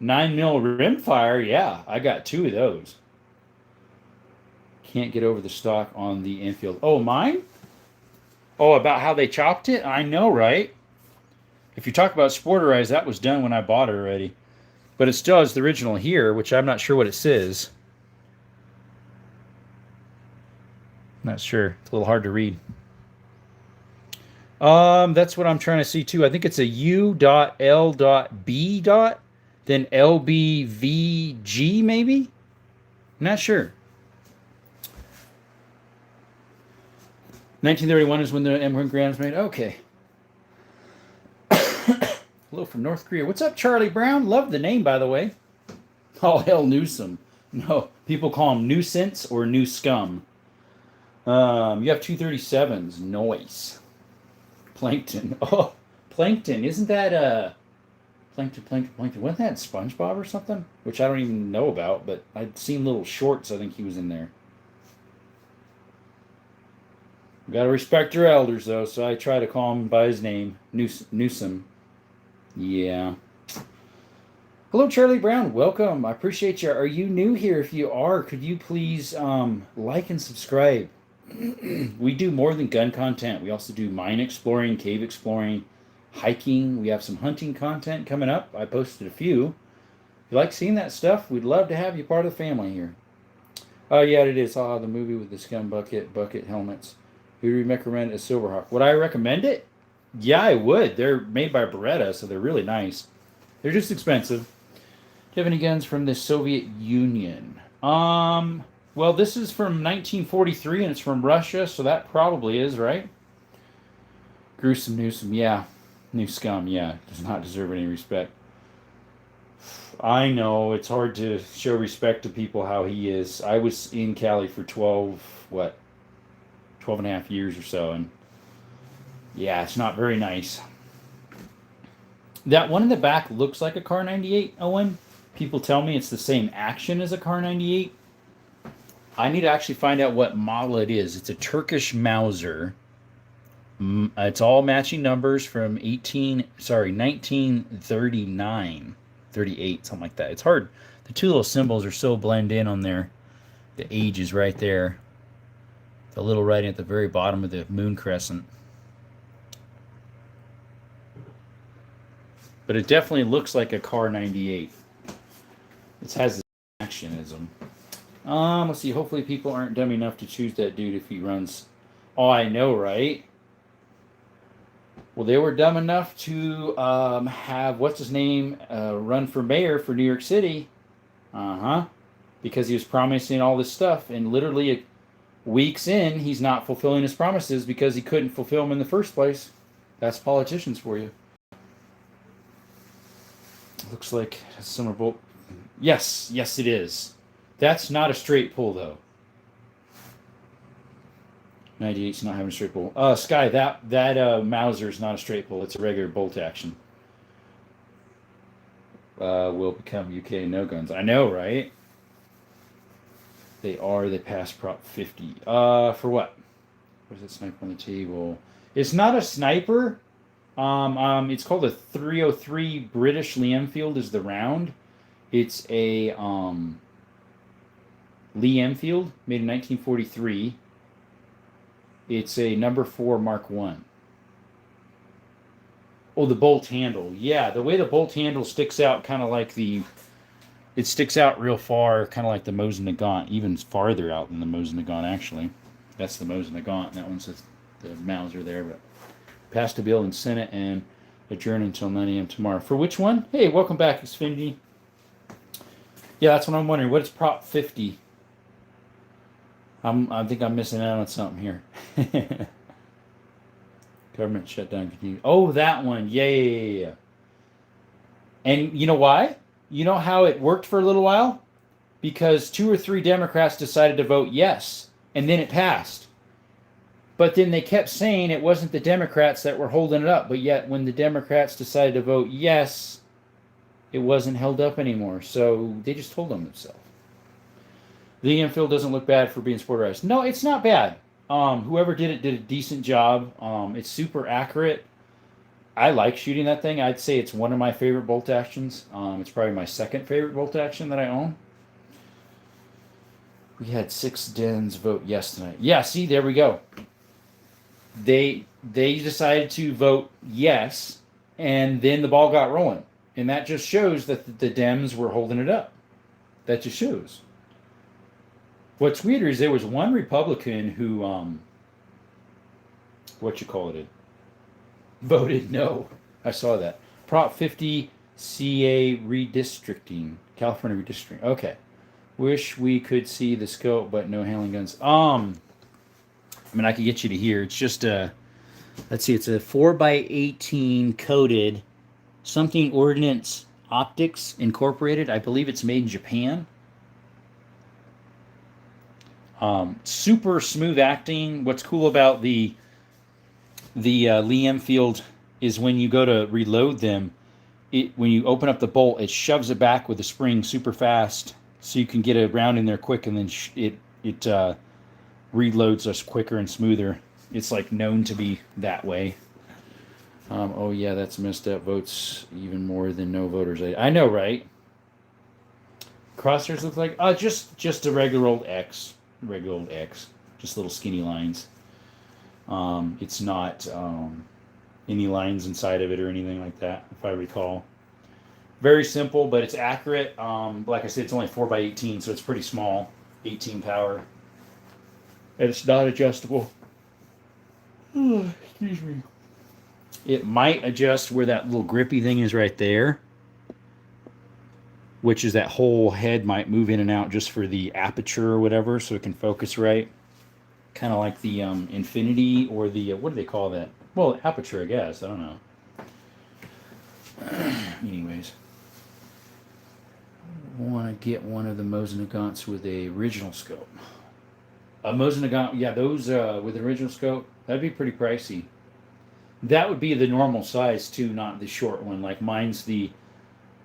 9mm rimfire, yeah, I got 2 of those. Can't get over the stock on the Enfield. Oh, mine? Oh, about how they chopped it? I know, right? If you talk about Sporterize, that was done when I bought it already. But it still has the original here, which I'm not sure what it says. Not sure. It's a little hard to read. That's what I'm trying to see too. I think it's a U.L.B. then LBVG maybe? Not sure. 1931 is when the M1 Grand was made. Okay. Hello from North Korea. What's up, Charlie Brown? Love the name, by the way. All hell Newsome. No, people call him Nuisance or New Scum. You have 237s. Noise. Plankton. Oh, Plankton. Isn't that Plankton. Wasn't that SpongeBob or something? Which I don't even know about, but I'd seen little shorts. I think he was in there. We gotta respect your elders, though, so I try to call him by his name. Newsome. Yeah. Hello, Charlie Brown. Welcome. I appreciate you. Are you new here? If you are, could you please like and subscribe? We do more than gun content. We also do mine exploring, cave exploring, hiking. We have some hunting content coming up. I posted a few. If you like seeing that stuff, we'd love to have you part of the family here. Oh, yeah, it is. The movie with the scum bucket helmets. Who do you recommend as Silverhawk? Would I recommend it? Yeah, I would. They're made by Beretta, so they're really nice. They're just expensive. Do you have any guns from the Soviet Union? Well, this is from 1943, and it's from Russia, so that probably is, right? Gruesome Newsome, yeah. New Scum, yeah. Does not deserve any respect. I know, it's hard to show respect to people how he is. I was in Cali for 12 and a half years or so, and yeah, it's not very nice. That one in the back looks like a Car 98, Owen. People tell me it's the same action as a Car 98. I need to actually find out what model it is. It's a Turkish Mauser. It's all matching numbers from 1939, 38, something like that. It's hard. The two little symbols are so blend in on there. The age is right there. The little writing at the very bottom of the moon crescent. But it definitely looks like a Car 98. It has this actionism. Let's see. Hopefully people aren't dumb enough to choose that dude if he runs. Oh, I know, right? Well, they were dumb enough to have, what's his name, run for mayor for New York City. Because he was promising all this stuff. And literally weeks in, he's not fulfilling his promises because he couldn't fulfill them in the first place. That's politicians for you. Looks like a summer bolt. Yes, it is. That's not a straight pull, though. 98's not having a straight pull. Sky, that Mauser is not a straight pull. It's a regular bolt action. Will become UK no guns. I know, right? They pass Prop 50. For what? Where's that sniper on the table? It's not a sniper. It's called a 303 British Lee Enfield is the round. It's a Lee Enfield made in 1943. It's a number 4 Mark 1. Oh, the bolt handle. Yeah, the way the bolt handle sticks out kind of like it sticks out real far, kind of like the Mosin Nagant, even farther out than the Mosin Nagant, actually. That's the Mosin Nagant, and that one's the Mauser there. But passed a bill in Senate and adjourn until 9 a.m. tomorrow. For which one? Hey, welcome back, Xfinity. Yeah, that's what I'm wondering. What is Prop 50? I think I'm missing out on something here. Government shutdown continues. Oh, that one. Yeah. And you know why? You know how it worked for a little while? Because 2 or 3 Democrats decided to vote yes, and then it passed. But then they kept saying it wasn't the Democrats that were holding it up. But yet, when the Democrats decided to vote yes, it wasn't held up anymore. So they just told them themselves. The infield doesn't look bad for being sporterized. No, it's not bad. Whoever did it did a decent job. It's super accurate. I like shooting that thing. I'd say it's one of my favorite bolt actions. It's probably my second favorite bolt action that I own. We had 6 dens vote yes tonight. Yeah, see, there we go. They decided to vote yes, and then the ball got rolling. And that just shows that the Dems were holding it up. That just shows. What's weirder is there was one Republican who, voted no. I saw that. Prop 50 CA redistricting. California redistricting. Okay. Wish we could see the scope, but no handling guns. I could get you to here. It's just let's see, it's a 4x18 coated Something Ordnance Optics Incorporated. I believe it's made in Japan. Super smooth acting. What's cool about the Lee Enfield is when you go to reload them, when you open up the bolt, it shoves it back with the spring super fast, so you can get it around in there quick, and then it reloads us quicker and smoother. It's like known to be that way. Oh yeah, that's messed up. Votes even more than no voters. I know, right? Crosshairs look like just a regular old X, just little skinny lines. It's not any lines inside of it or anything like that, if I recall. Very simple, but it's accurate. Like I said, it's only 4x18, so it's pretty small. 18 power. And it's not adjustable. Oh, excuse me. It might adjust where that little grippy thing is right there, which is that whole head might move in and out just for the aperture or whatever, so it can focus right. Kind of like the Infinity or the, what do they call that? Well, aperture, I guess. I don't know. Anyways. I want to get one of the Mosin Nagants with a original scope. A Mosin Nagant, yeah, those with an original scope, that'd be pretty pricey. That would be the normal size too, not the short one. Like mine is a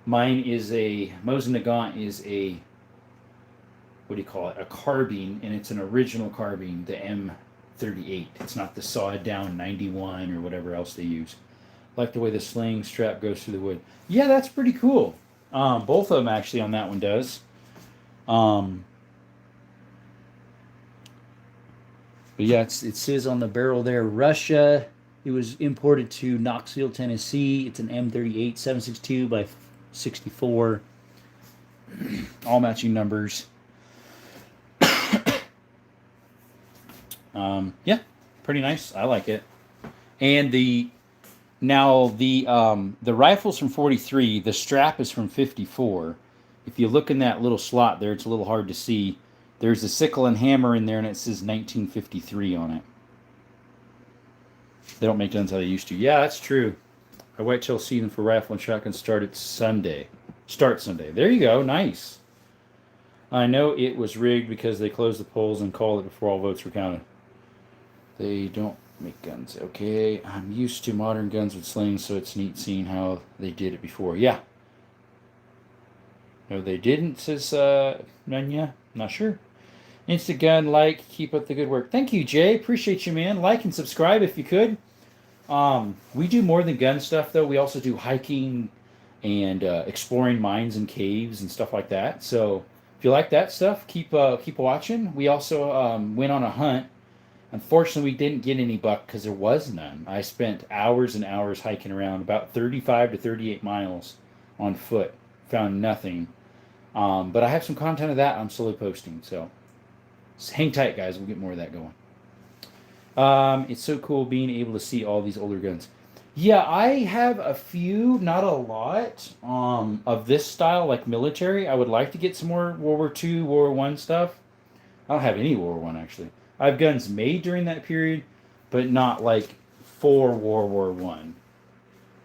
Mosin Nagant is a, what do you call it? A carbine, and it's an original carbine, the M38. It's not the sawed down 91 or whatever else they use. I like the way the sling strap goes through the wood. Yeah, that's pretty cool. Both of them actually on that one does. But yeah, it says on the barrel there, Russia. It was imported to Knoxville, Tennessee. It's an M38 762 by 64. All matching numbers. Yeah, pretty nice. I like it. And the rifle's from 43. The strap is from 54. If you look in that little slot there, it's a little hard to see. There's a sickle and hammer in there, and it says 1953 on it. They don't make guns how they used to. Yeah, that's true. Our whitetail season for rifle and shotgun started Sunday. Start Sunday. There you go. Nice. I know it was rigged because they closed the polls and called it before all votes were counted. They don't make guns. Okay, I'm used to modern guns with slings, so it's neat seeing how they did it before. Yeah. No, they didn't, says Nanya. Not sure. Instagun, like, keep up the good work. Thank you, Jay. Appreciate you, man. Like and subscribe if you could. We do more than gun stuff, though. We also do hiking and exploring mines and caves and stuff like that. So if you like that stuff, keep watching. We also went on a hunt. Unfortunately, we didn't get any buck because there was none. I spent hours and hours hiking around, about 35 to 38 miles on foot. Found nothing. But I have some content of that I'm slowly posting, so hang tight, guys. We'll get more of that going. It's so cool being able to see all these older guns. Yeah, I have a few, not a lot, of this style, like military. I would like to get some more World War II, World War I stuff. I don't have any World War I, actually. I have guns made during that period, but not like for World War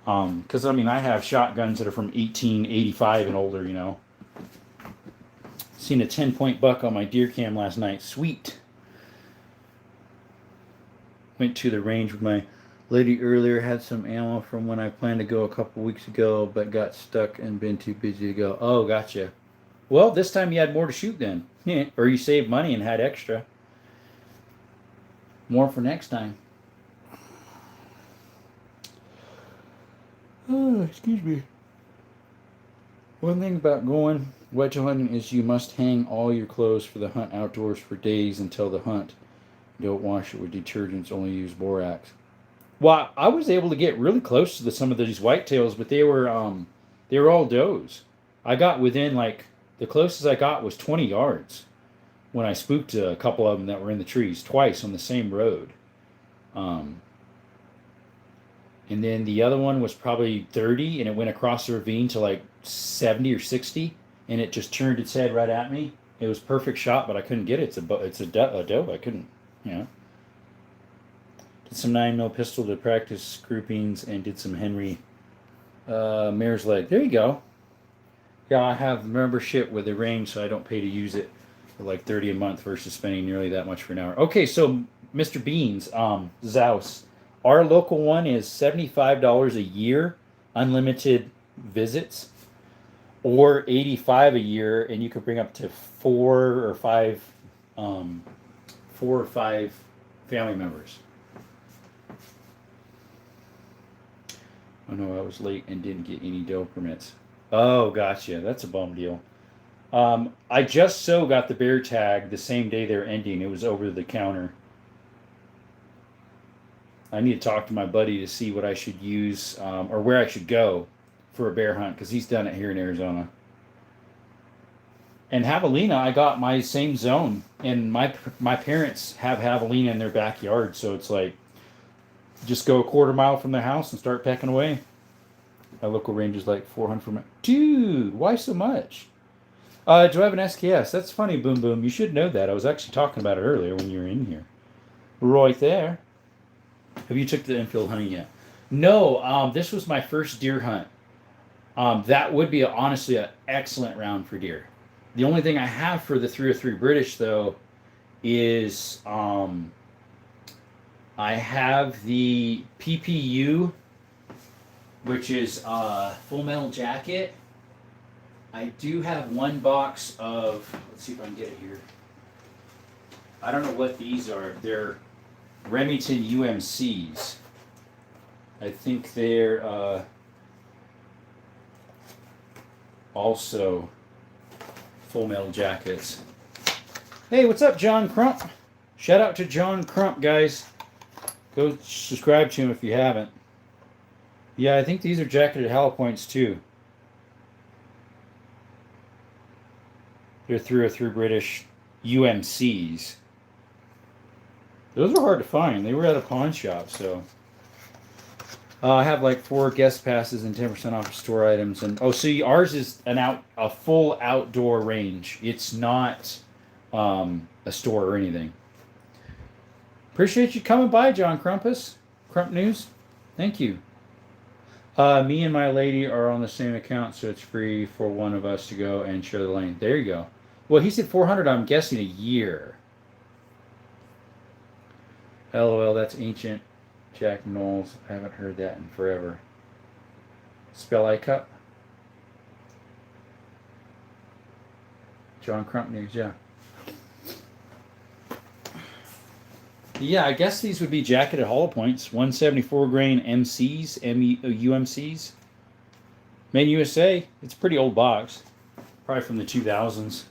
I. Because, I mean, I have shotguns that are from 1885 and older, you know. Seen a 10-point buck on my deer cam last night. Sweet. Went to the range with my lady earlier. Had some ammo from when I planned to go a couple weeks ago, but got stuck and been too busy to go. Oh, gotcha. Well, this time you had more to shoot then. Or you saved money and had extra. More for next time. Oh, excuse me. One thing about going whitetail hunting is you must hang all your clothes for the hunt outdoors for days until the hunt. Don't wash it with detergents, only use borax. Well, I was able to get really close to some of these whitetails, but they were all does. I got within, like, the closest I got was 20 yards when I spooked a couple of them that were in the trees twice on the same road. And then the other one was probably 30, and it went across the ravine to like 70 or 60, and it just turned its head right at me. It was a perfect shot, but I couldn't get it. It's a doe. I couldn't, you know. Did some 9mm pistol to practice groupings, and did some Henry Mare's Leg. There you go. Yeah, I have membership with the range, so I don't pay to use it for like 30 a month versus spending nearly that much for an hour. Okay, so Mr. Beans, Zaus. Our local one is $75 a year, unlimited visits, or 85 a year, and you could bring up to um, four or five family members. Oh no, I was late and didn't get any dough permits. Oh, gotcha. That's a bum deal. I just so got the bear tag the same day they're ending. It was over the counter. I need to talk to my buddy to see what I should use or where I should go for a bear hunt because he's done it here in Arizona. And javelina, I got my same zone, and my parents have javelina in their backyard, so it's like just go a quarter mile from their house and start pecking away. My local range is like 400 from it. Dude, why so much? Do I have an SKS? That's funny, Boom Boom. You should know that. I was actually talking about it earlier when you were in here. Right there. Have you took the infield hunting yet? No, this was my first deer hunt. That would be honestly an excellent round for deer. The only thing I have for the 303 British, though, is I have the PPU, which is Full Metal Jacket. I do have one box of, let's see if I can get it here. I don't know what these are. They're Remington UMCs. I think they're also Full Metal Jackets. Hey, what's up, John Crump? Shout out to John Crump, guys. Go subscribe to him if you haven't. Yeah, I think these are jacketed hollow points too. They're 303 British UMCs. Those are hard to find. They were at a pawn shop, so. I have like 4 guest passes and 10% off store items, and see, ours is a full outdoor range. It's not a store or anything. Appreciate you coming by, John Crumpus. Crump News. Thank you. Me and my lady are on the same account, so it's free for one of us to go and share the lane. There you go. Well, he said 400. I'm guessing a year. LOL. That's ancient. Jack Knowles. I haven't heard that in forever. Spell I Cup. John Crump News. Yeah. Yeah, I guess these would be jacketed hollow points. 174 grain MCs, UMCs. Made in USA. It's a pretty old box. Probably from the 2000s.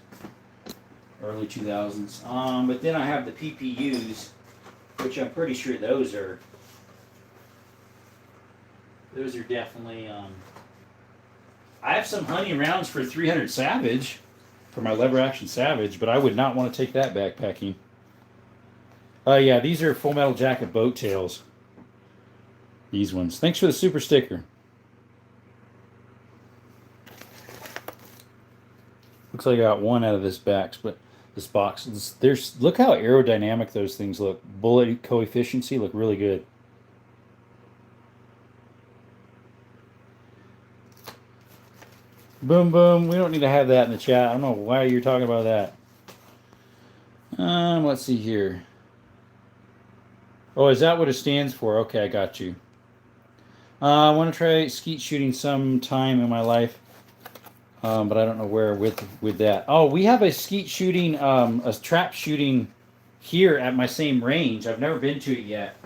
Early 2000s. But then I have the PPUs, which I'm pretty sure those are definitely, I have some hunting rounds for 300 Savage, for my lever action Savage, but I would not want to take that backpacking. Yeah, these are Full Metal Jacket boat tails. These ones. Thanks for the super sticker. Looks like I got one out of this box, but look how aerodynamic those things look. Bullet coefficient look really good. Boom, boom. We don't need to have that in the chat. I don't know why you're talking about that. Let's see here. Oh, is that what it stands for? Okay, I got you. I want to try skeet shooting sometime in my life, but I don't know where with that. Oh, we have a skeet shooting, a trap shooting here at my same range. I've never been to it yet,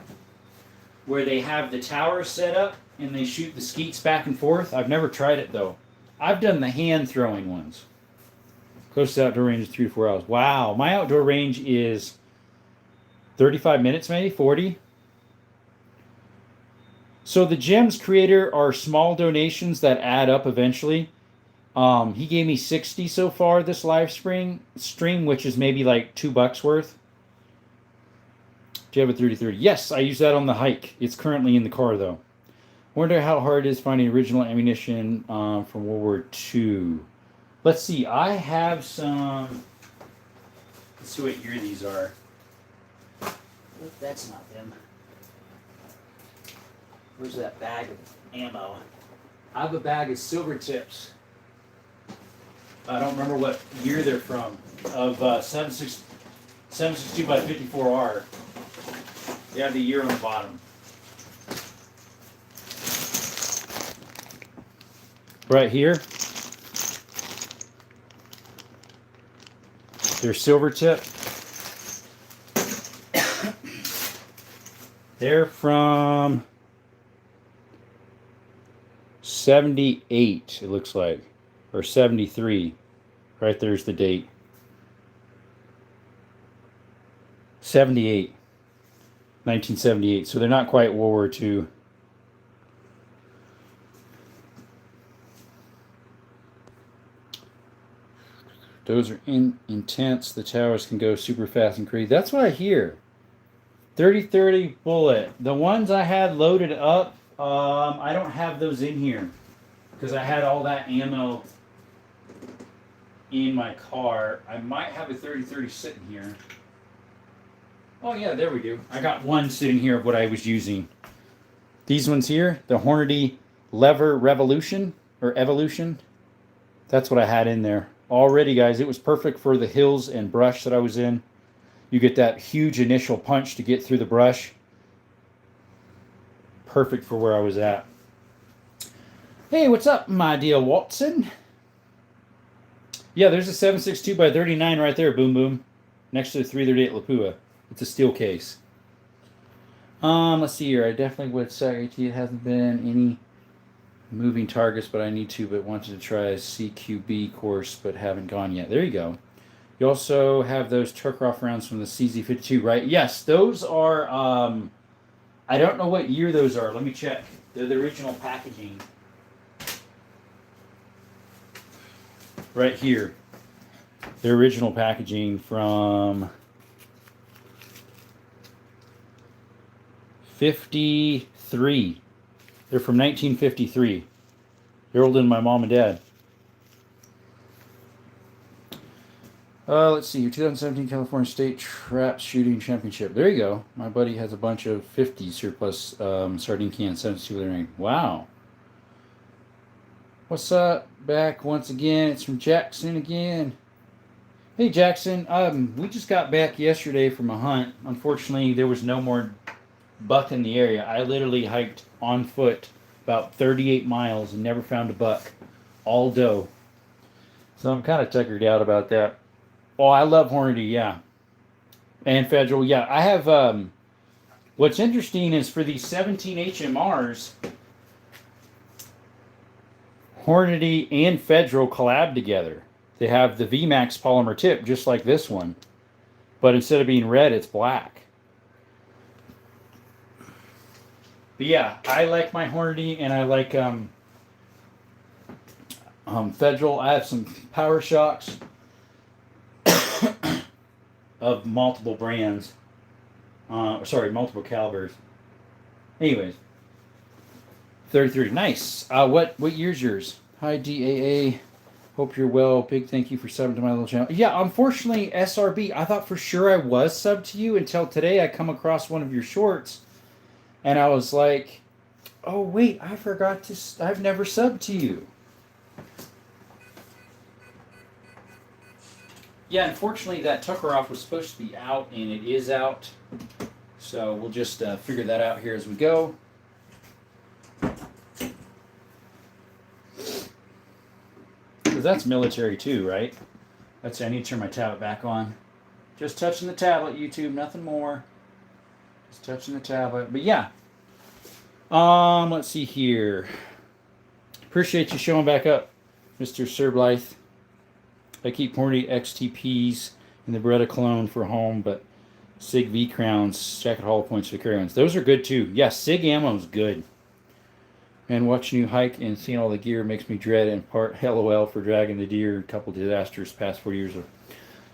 where they have the tower set up and they shoot the skeets back and forth. I've never tried it though. I've done the hand throwing ones. Closest outdoor range is 3 to 4 hours. Wow, my outdoor range is 35 minutes, maybe 40. So the gems creator are small donations that add up eventually. He gave me 60 so far this live stream, which is maybe like $2 worth. Do you have a 30-30? Yes, I use that on the hike. It's currently in the car though. Wonder how hard it is finding original ammunition from World War II. Let's see. I have some. Let's see what year these are. That's not them. Where's that bag of ammo? I have a bag of silver tips. I don't remember what year they're from. Of 762 by 54R. They have the year on the bottom. Right here. They're silver tip. They're from 78, it looks like. Or 73. Right there's the date. 78. 1978. So they're not quite World War II. Those are intense. The towers can go super fast and crazy. That's what I hear. 30-30 bullet. The ones I had loaded up, I don't have those in here because I had all that ammo in my car. I might have a 30-30 sitting here. Oh yeah, there we do. I got one sitting here of what I was using. These ones here, the Hornady Lever Revolution or Evolution. That's what I had in there. Already, guys, it was perfect for the hills and brush that I was in. You get that huge initial punch to get through the brush. Perfect for where I was at. Hey, what's up, my dear Watson? Yeah, there's a 7.62 by 39 right there, boom boom. Next to the 338 Lapua. It's a steel case. Let's see here. I definitely would say it hasn't been any moving targets, but I need to, but wanted to try a CQB course, but haven't gone yet. There you go. You also have those Turkoff rounds from the CZ52, right? Yes, those are, I don't know what year those are. Let me check. They're the original packaging. Right here. The original packaging from 53. They're from 1953. They're older than my mom and dad. Let's see here. 2017 California State Trap Shooting Championship. There you go. My buddy has a bunch of 50 surplus sardine cans. 72. Wow. What's up? Back once again. It's from Jackson again. Hey, Jackson. We just got back yesterday from a hunt. Unfortunately, there was no more buck in the area. I literally hiked on foot about 38 miles and never found a buck. All doe. So I'm kind of tuckered out about that. Oh, I love Hornady, yeah. And Federal, yeah. I have, what's interesting is for these 17 HMRs, Hornady and Federal collab together. They have the VMAX polymer tip, just like this one. But instead of being red, it's black. But yeah, I like my Hornady, and I like Federal. I have some Power Shocks of multiple brands. Multiple calibers. Anyways, 33. Nice. What year's yours? Hi, DAA. Hope you're well. Big thank you for subbing to my little channel. Yeah, unfortunately, SRB, I thought for sure I was subbed to you until today I come across one of your shorts. And I was like, oh, wait, I forgot to... I've never subbed to you. Yeah, unfortunately, that Tucker-off was supposed to be out, and it is out. So we'll just figure that out here as we go. Because that's military too, right? That's I need to turn my tablet back on. Just touching the tablet, YouTube, nothing more. Just touching the tablet. But yeah. Let's see here. Appreciate you showing back up, Mr. Sir Blythe. I keep Hornady XTPs and the Beretta clone for home, but SIG V crowns, jacket hollow points for the carry-ons. Those are good too. Yeah, SIG ammo is good. And watching you hike and seeing all the gear makes me dread and part LOL for dragging the deer. A couple disasters past 4 years.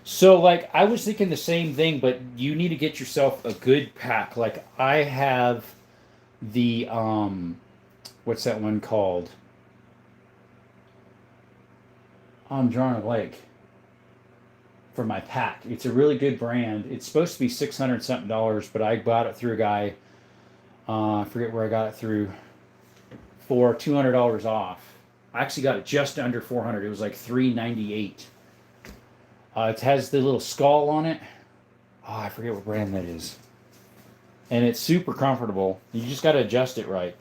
So, like, I was thinking the same thing, but you need to get yourself a good pack. Like, I have the, what's that one called? I'm drawing a blank for my pack. It's a really good brand. It's supposed to be $600 something, but I bought it through a guy. I forget where I got it through. for $200 off. I actually got it just under $400. It was like $398. It has the little skull on it. Oh, I forget what brand that is. And it's super comfortable. You just got to adjust it right.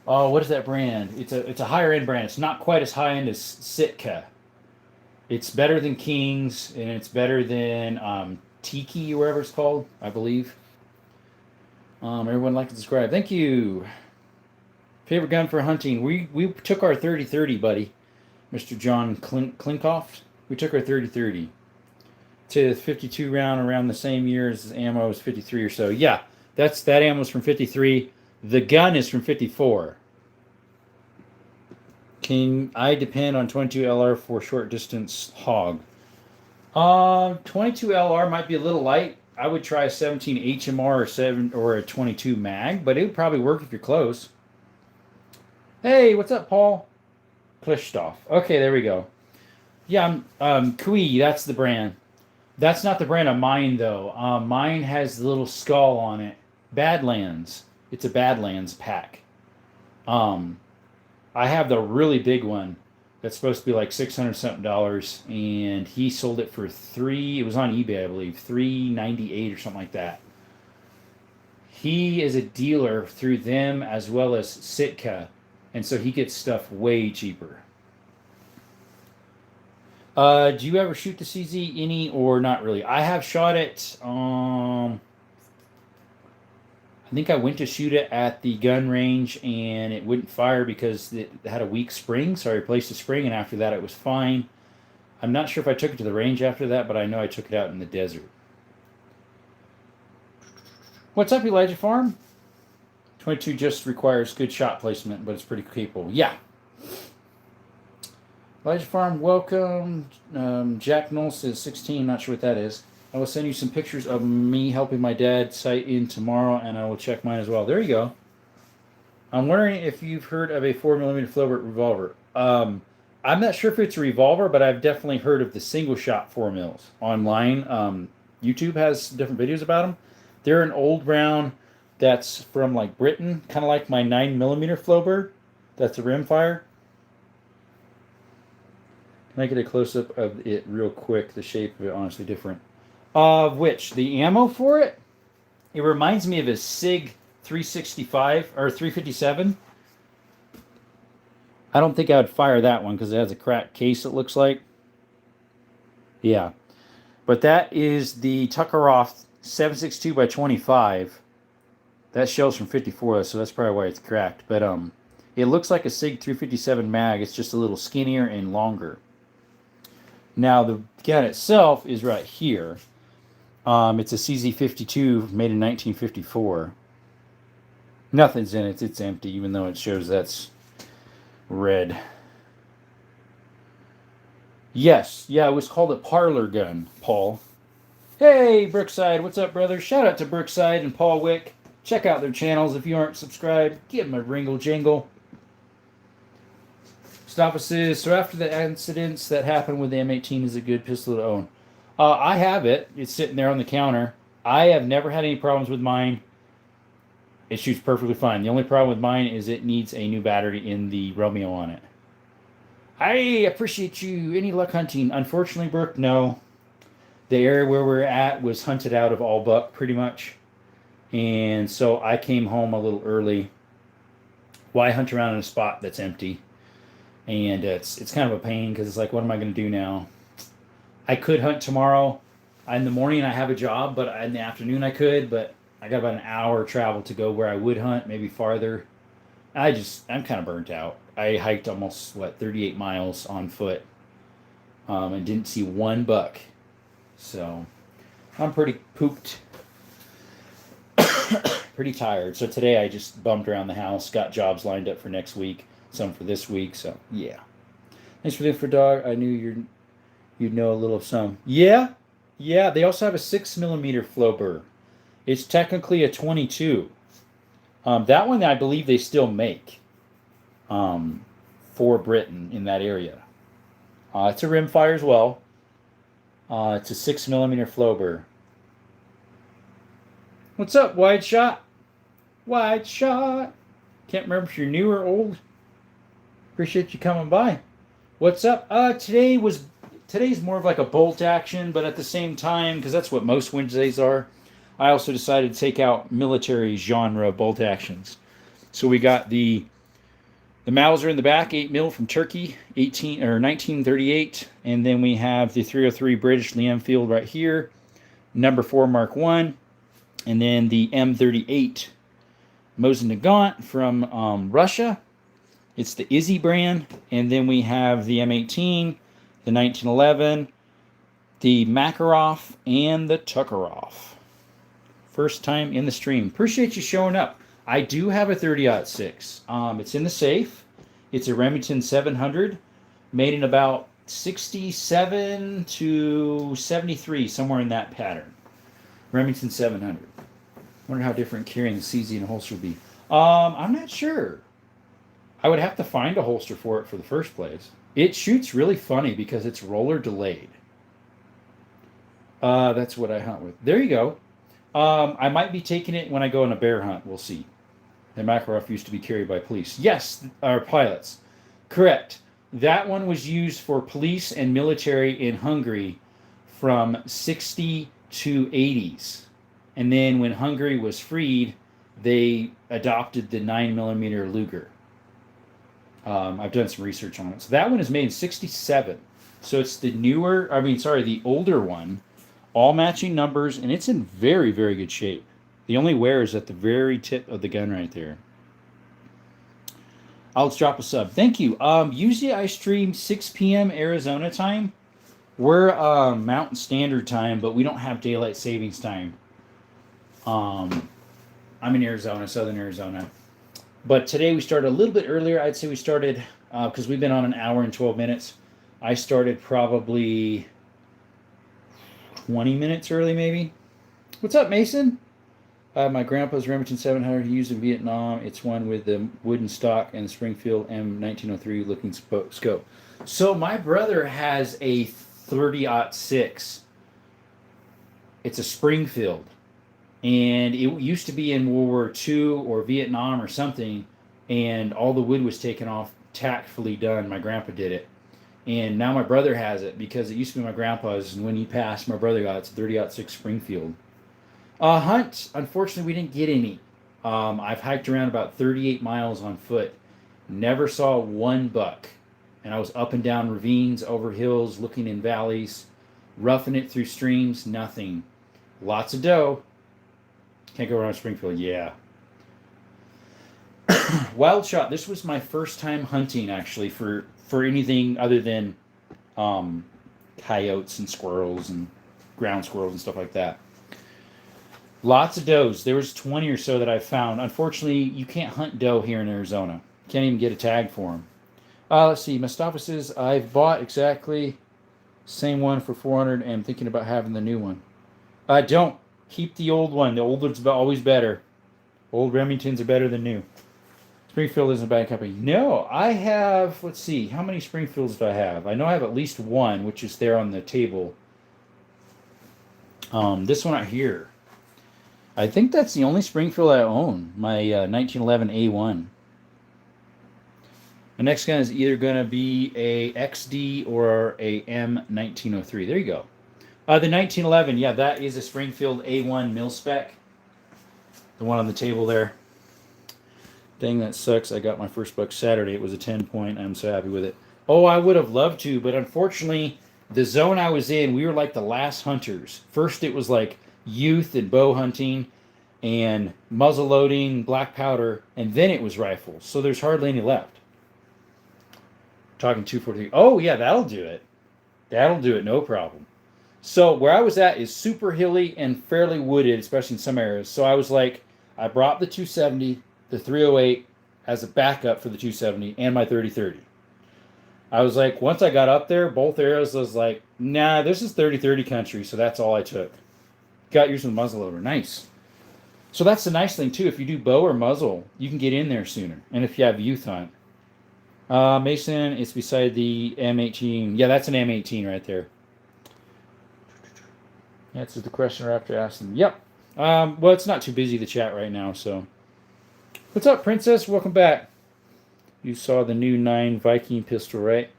Oh, what is that brand? It's a higher end brand. It's not quite as high end as Sitka. It's better than King's, and it's better than Tiki or whatever it's called, I believe. Everyone like to subscribe. Thank you. Favorite gun for hunting? We took our 30-30, buddy. Mr. John Klinkoff. We took our 30-30 to 52 round around the same year as ammo is 53 or so. Yeah, that ammo's from 53. The gun is from 54. Can I depend on 22 LR for short distance hog? 22 LR might be a little light. I would try a 17 HMR or a 22 mag, but it would probably work if you're close. Hey, what's up, Paul? Klishtoff. Okay, there we go. Yeah, Kui, that's the brand. That's not the brand of mine, though. Mine has the little skull on it. Badlands. It's a Badlands pack. I have the really big one that's supposed to be like $600 something, and he sold it for it was on eBay, I believe, $398 or something like that. He is a dealer through them as well as Sitka, and so he gets stuff way cheaper. Do you ever shoot the CZ any or not really? I have shot it. I think I went to shoot it at the gun range and it wouldn't fire because it had a weak spring, so I replaced the spring, and after that it was fine. I'm not sure if I took it to the range after that, but I know I took it out in the desert. What's up, Elijah Farm? 22 just requires good shot placement, but it's pretty capable. Yeah. Elijah Farm, welcome. Jack Knoll says 16, not sure what that is. I will send you some pictures of me helping my dad sight in tomorrow, and I will check mine as well. There you go. I'm wondering if you've heard of a 4mm Flowbert revolver. I'm not sure if it's a revolver, but I've definitely heard of the single-shot 4mm online. YouTube has different videos about them. They're an old round that's from like Britain, kind of like my 9mm Flowbert. That's a rimfire. Can I get a close-up of it real quick? The shape of it, honestly, different. Of which? The ammo for it? It reminds me of a SIG 365 or 357. I don't think I would fire that one because it has a cracked case, it looks like. Yeah. But that is the Tuckeroff 7.62 by 25. That shell's from 54, so that's probably why it's cracked. But it looks like a SIG 357 mag. It's just a little skinnier and longer. Now, the gun itself is right here. It's a CZ52 made in 1954. Nothing's in it. It's empty, even though it shows that's red. Yes. Yeah, it was called a parlor gun, Paul. Hey, Brookside. What's up, brother? Shout out to Brookside and Paul Wick. Check out their channels if you aren't subscribed. Give them a ringle jingle. Stoppa says, so after the incidents that happened with the M18 is a good pistol to own. I have it. It's sitting there on the counter. I have never had any problems with mine. It shoots perfectly fine. The only problem with mine is it needs a new battery in the Romeo on it. I appreciate you. Any luck hunting? Unfortunately, Brooke, no. The area where we're at was hunted out of all buck, pretty much. And so I came home a little early. Why hunt around in a spot that's empty? And it's kind of a pain because it's like, what am I going to do now? I could hunt tomorrow. In the morning, I have a job, but in the afternoon, I could. But I got about an hour travel to go where I would hunt, maybe farther. I'm kind of burnt out. I hiked almost, 38 miles on foot and didn't see one buck. So I'm pretty pooped. Pretty tired. So today I just bummed around the house, got jobs lined up for next week, some for this week. So yeah. Thanks for the info, dog. I knew you'd know a little of some. Yeah. They also have a 6mm Flowbert. It's technically a 22. That one I believe they still make for Britain in that area. It's a rimfire as well. It's a 6mm Flowbert. What's up, Wide Shot? Wide Shot. Can't remember if you're new or old. Appreciate you coming by. What's up? Today's more of like a bolt action, but at the same time, because that's what most Wednesdays are, I also decided to take out military genre bolt actions. So we got the Mauser in the back, 8 mil from Turkey, 1938, and then we have the 303 British Lee Enfield right here, number 4 Mark 1, and then the M38 Mosin Nagant from Russia. It's the Izzy brand, and then we have the M18, the 1911, the Makarov, and the Tukaroff. First time in the stream. Appreciate you showing up. I do have a 30-06. It's in the safe. It's a Remington 700, made in about 67 to 73, somewhere in that pattern. Remington 700. Wonder how different carrying the CZ and holster would be. I'm not sure. I would have to find a holster for it for the first place. It shoots really funny because it's roller delayed. That's what I hunt with. There you go. I might be taking it when I go on a bear hunt. We'll see. The Makarov used to be carried by police. Yes, our pilots. Correct. That one was used for police and military in Hungary from 60 to 80s. And then when Hungary was freed, they adopted the 9mm Luger. I've done some research on it. So that one is made in 67. So it's the older one. All matching numbers, and it's in very, very good shape. The only wear is at the very tip of the gun right there. I'll drop a sub. Thank you. Usually I stream 6 p.m. Arizona time. We're Mountain Standard Time, but we don't have daylight savings time. I'm in Arizona, southern Arizona. But today we started a little bit earlier. I'd say we started, because we've been on an hour and 12 minutes. I started probably 20 minutes early, maybe. What's up, Mason? My grandpa's Remington 700 he used in Vietnam. It's one with the wooden stock and the Springfield M1903 looking scope. So my brother has a 30-06. It's a Springfield. And it used to be in World War II or Vietnam or something, and all the wood was taken off, tactfully done. My grandpa did it. And now my brother has it because it used to be my grandpa's, and when he passed, my brother got it. It's a 30-06 Springfield. Hunt, unfortunately, we didn't get any. I've hiked around about 38 miles on foot. Never saw one buck. And I was up and down ravines, over hills, looking in valleys, roughing it through streams, nothing. Lots of doe. Can't go around Springfield, yeah. Wild shot. This was my first time hunting, actually, for anything other than coyotes and squirrels and ground squirrels and stuff like that. Lots of does. There was 20 or so that I found. Unfortunately, you can't hunt doe here in Arizona. Can't even get a tag for them. Let's see. Mustafa says, I've bought exactly same one for 400 and I'm thinking about having the new one. Don't. Keep the old one. The old one's always better. Old Remingtons are better than new. Springfield isn't a bad company. No, I have, let's see, how many Springfields do I have? I know I have at least one, which is there on the table. This one right here. I think that's the only Springfield I own. My 1911 A1. The next gun is either going to be a XD or a M1903. There you go. The 1911, yeah, that is a Springfield A1 mil-spec. The one on the table there. Dang, that sucks. I got my first buck Saturday. It was a 10-point. I'm so happy with it. Oh, I would have loved to, but unfortunately, the zone I was in, we were like the last hunters. First, it was like youth and bow hunting and muzzle loading, black powder, and then it was rifles. So there's hardly any left. Talking 243. Oh, yeah, that'll do it. That'll do it, no problem. So where I was at is super hilly and fairly wooded, especially in some areas. So I was like, I brought the 270, the 308 as a backup for the 270, and my 30-30. I was like, once I got up there, both arrows, I was like, nah, this is 30-30 country, so that's all I took. Got yours with muzzleloader. Nice. So that's the nice thing, too. If you do bow or muzzle, you can get in there sooner. And if you have youth hunt. Mason, it's beside the M18. Yeah, that's an M18 right there. Answers the question after asking. Yep. Well, it's not too busy to chat right now, so. What's up, Princess? Welcome back. You saw the new 9 Viking pistol, right?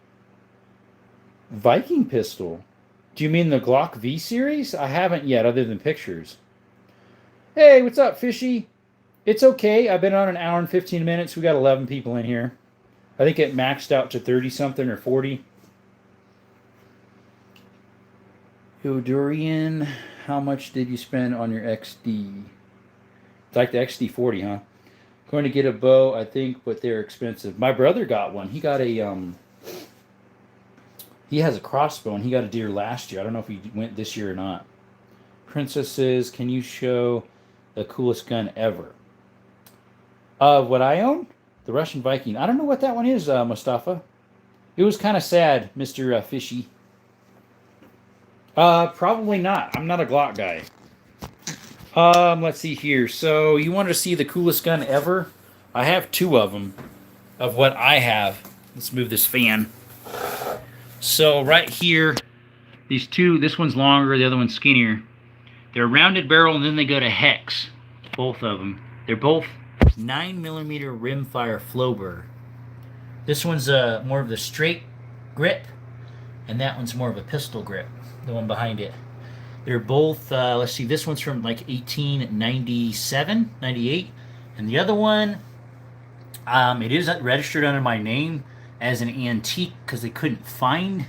Viking pistol? Do you mean the Glock V series? I haven't yet, other than pictures. Hey, what's up, Fishy? It's okay. I've been on an hour and 15 minutes. We got 11 people in here. I think it maxed out to 30 something or 40. Yo, Durian, how much did you spend on your XD? It's like the XD40, huh? Going to get a bow, I think, but they're expensive. My brother got one. He got a he has a crossbow, and he got a deer last year. I don't know if he went this year or not. Princess says, can you show the coolest gun ever? What I own? The Russian Viking. I don't know what that one is, Mustafa. It was kind of sad, Mr. Fishy. Probably not. I'm not a Glock guy. Let's see here. So, you wanted to see the coolest gun ever? I have 2 of them, of what I have. Let's move this fan. So, right here, these 2, this one's longer, the other one's skinnier. They're rounded barrel, and then they go to hex. Both of them. They're both 9mm rimfire flowbur. This one's more of the straight grip, and that one's more of a pistol grip, the one behind it. They're both, let's see, this one's from like 1897, 98, and the other one, it is registered under my name as an antique because they couldn't find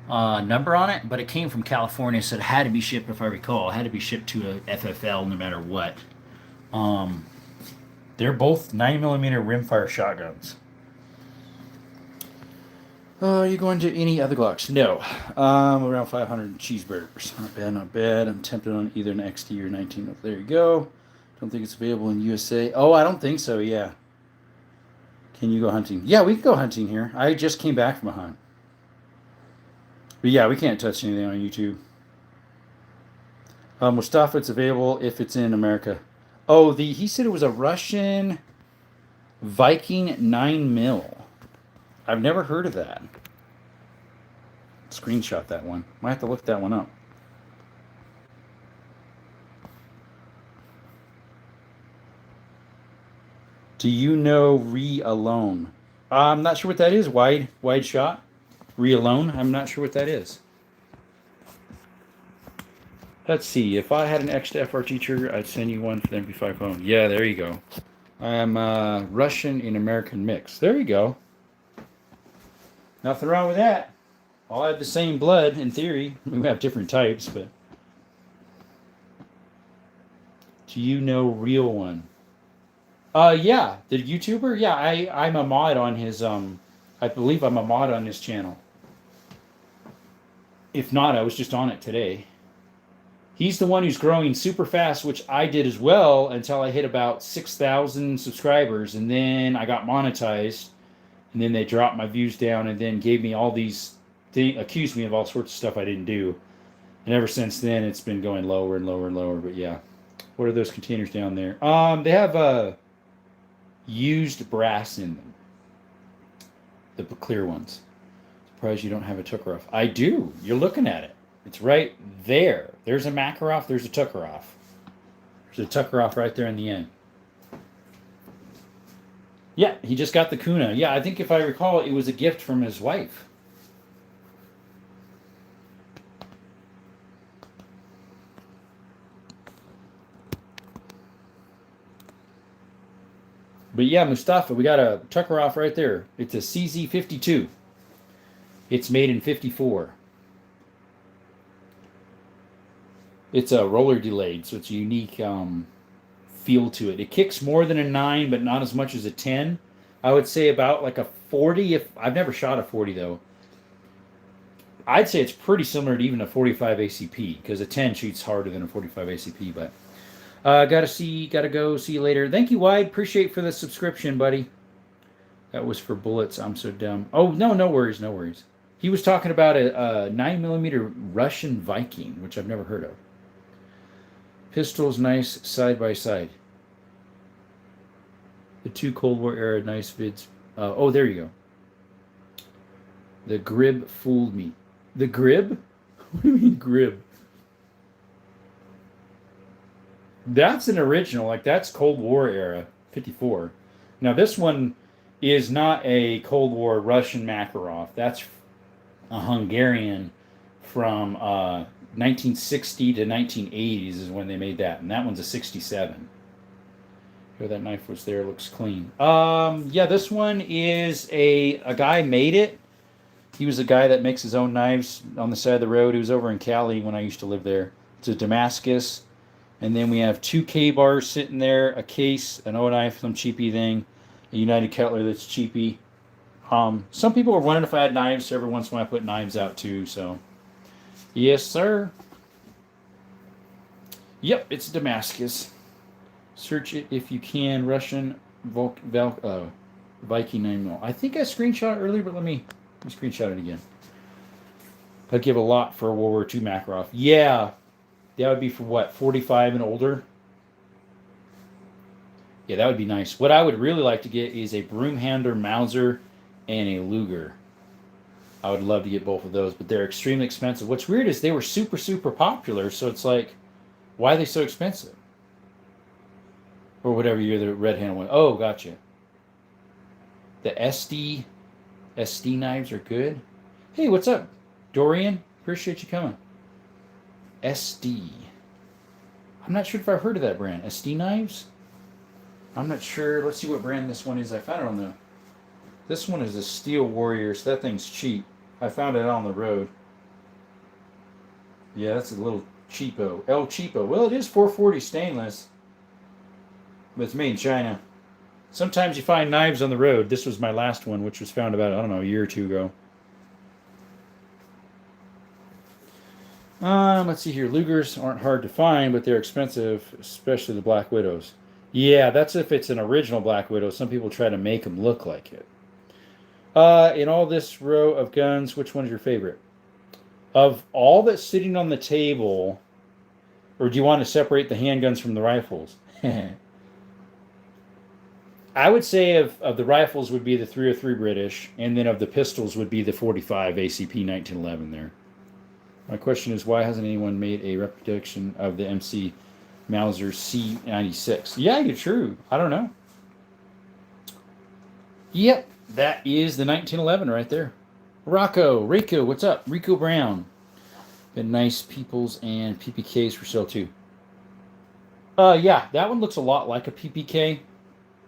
a number on it, but it came from California, so it had to be shipped, if I recall. It had to be shipped to a FFL no matter what. They're both 9mm rimfire shotguns. Are you going to any other Glocks? No. Around 500 cheeseburgers. Not bad, not bad. I'm tempted on either an XD or 19. Oh, there you go. Don't think it's available in USA. Oh, I don't think so, yeah. Can you go hunting? Yeah, we can go hunting here. I just came back from a hunt. But yeah, we can't touch anything on YouTube. Mustafa, it's available if it's in America. Oh, he said it was a Russian Viking 9mm. I've never heard of that. Screenshot that one. Might have to look that one up. Do you know Re-Alone? I'm not sure what that is. Wide shot? Re-Alone? I'm not sure what that is. Let's see. If I had an extra FR teacher, I'd send you one for the MP5 phone. Yeah, there you go. I am Russian and American mix. There you go. Nothing wrong with that. All have the same blood, in theory. We have different types, but... Do you know Real One? Yeah. The YouTuber? Yeah, I'm a mod on his, I believe I'm a mod on his channel. If not, I was just on it today. He's the one who's growing super fast, which I did as well until I hit about 6,000 subscribers, and then I got monetized, and then they dropped my views down, and then gave me all these things, accused me of all sorts of stuff I didn't do, and ever since then it's been going lower and lower and lower. But yeah, what are those containers down there? They have used brass in them, the clear ones. Surprised you don't have a Tokarev. I do. You're looking at it. It's right there. There's a Makarov. There's a Tokarev. There's a Tokarev right there in the end. Yeah, he just got the Kuna. Yeah, I think if I recall, it was a gift from his wife. But yeah, Mustafa, we got a Tokarev right there. It's a CZ52. It's made in 54. It's a roller delayed, so it's a unique feel to it. It kicks more than a 9, but not as much as a 10. I would say about like a 40. If I've never shot a 40 though. I'd say it's pretty similar to even a 45 ACP, because a 10 shoots harder than a 45 ACP. But gotta go. See you later. Thank you, Wide. Appreciate for the subscription, buddy. That was for bullets. I'm so dumb. Oh no, no worries, no worries. He was talking about a 9mm Russian Viking, which I've never heard of. Pistols nice side by side. The 2 Cold War era nice vids. Oh, there you go. The Grib fooled me. The Grib? What do you mean Grib? That's an original. Like, that's Cold War era. 54. Now this one is not a Cold War Russian Makarov. That's a Hungarian from 1960 to 1980s is when they made that, and that one's a 67. Here, that knife was there. Looks clean. Yeah, this one is a guy made it. He was a guy that makes his own knives on the side of the road. He was over in Cali when I used to live there. It's a Damascus. And then we have 2 K-bars sitting there, a case, an O-knife, some cheapy thing, a United Cutler that's cheapy. Some people were wondering if I had knives, so every once in a while I put knives out too, so. Yes, sir. Yep, it's Damascus. Search it if you can. Russian Viking 9mm. I think I screenshot it earlier, but let me screenshot it again. I'd give a lot for a World War II Makarov. Yeah, that would be for what, 45 and older? Yeah, that would be nice. What I would really like to get is a Broomhander Mauser and a Luger. I would love to get both of those, but they're extremely expensive. What's weird is they were super, super popular, so it's like, why are they so expensive? Or whatever year the red hand one. Oh, gotcha. The SD knives are good. Hey, what's up, Dorian? Appreciate you coming. SD. I'm not sure if I've heard of that brand. SD knives? I'm not sure. Let's see what brand this one is. I found it on the... This one is a Steel Warrior, so that thing's cheap. I found it on the road. Yeah, that's a little cheapo. El Cheapo. Well, it is 440 stainless. But it's made in China. Sometimes you find knives on the road. This was my last one, which was found about, I don't know, a year or two ago. Let's see here. Lugers aren't hard to find, but they're expensive, especially the Black Widows. Yeah, that's if it's an original Black Widow. Some people try to make them look like it. In all this row of guns, which one is your favorite? Of all that's sitting on the table, or do you want to separate the handguns from the rifles? I would say of the rifles would be the 303 British, and then of the pistols would be the 45 ACP 1911 there. My question is, why hasn't anyone made a reproduction of the MC Mauser C96? Yeah, you're true. I don't know. Yep, that is the 1911 right there. Rico, what's up? Rico Brown. Been nice peoples and PPKs for sale too. Yeah, that one looks a lot like a PPK.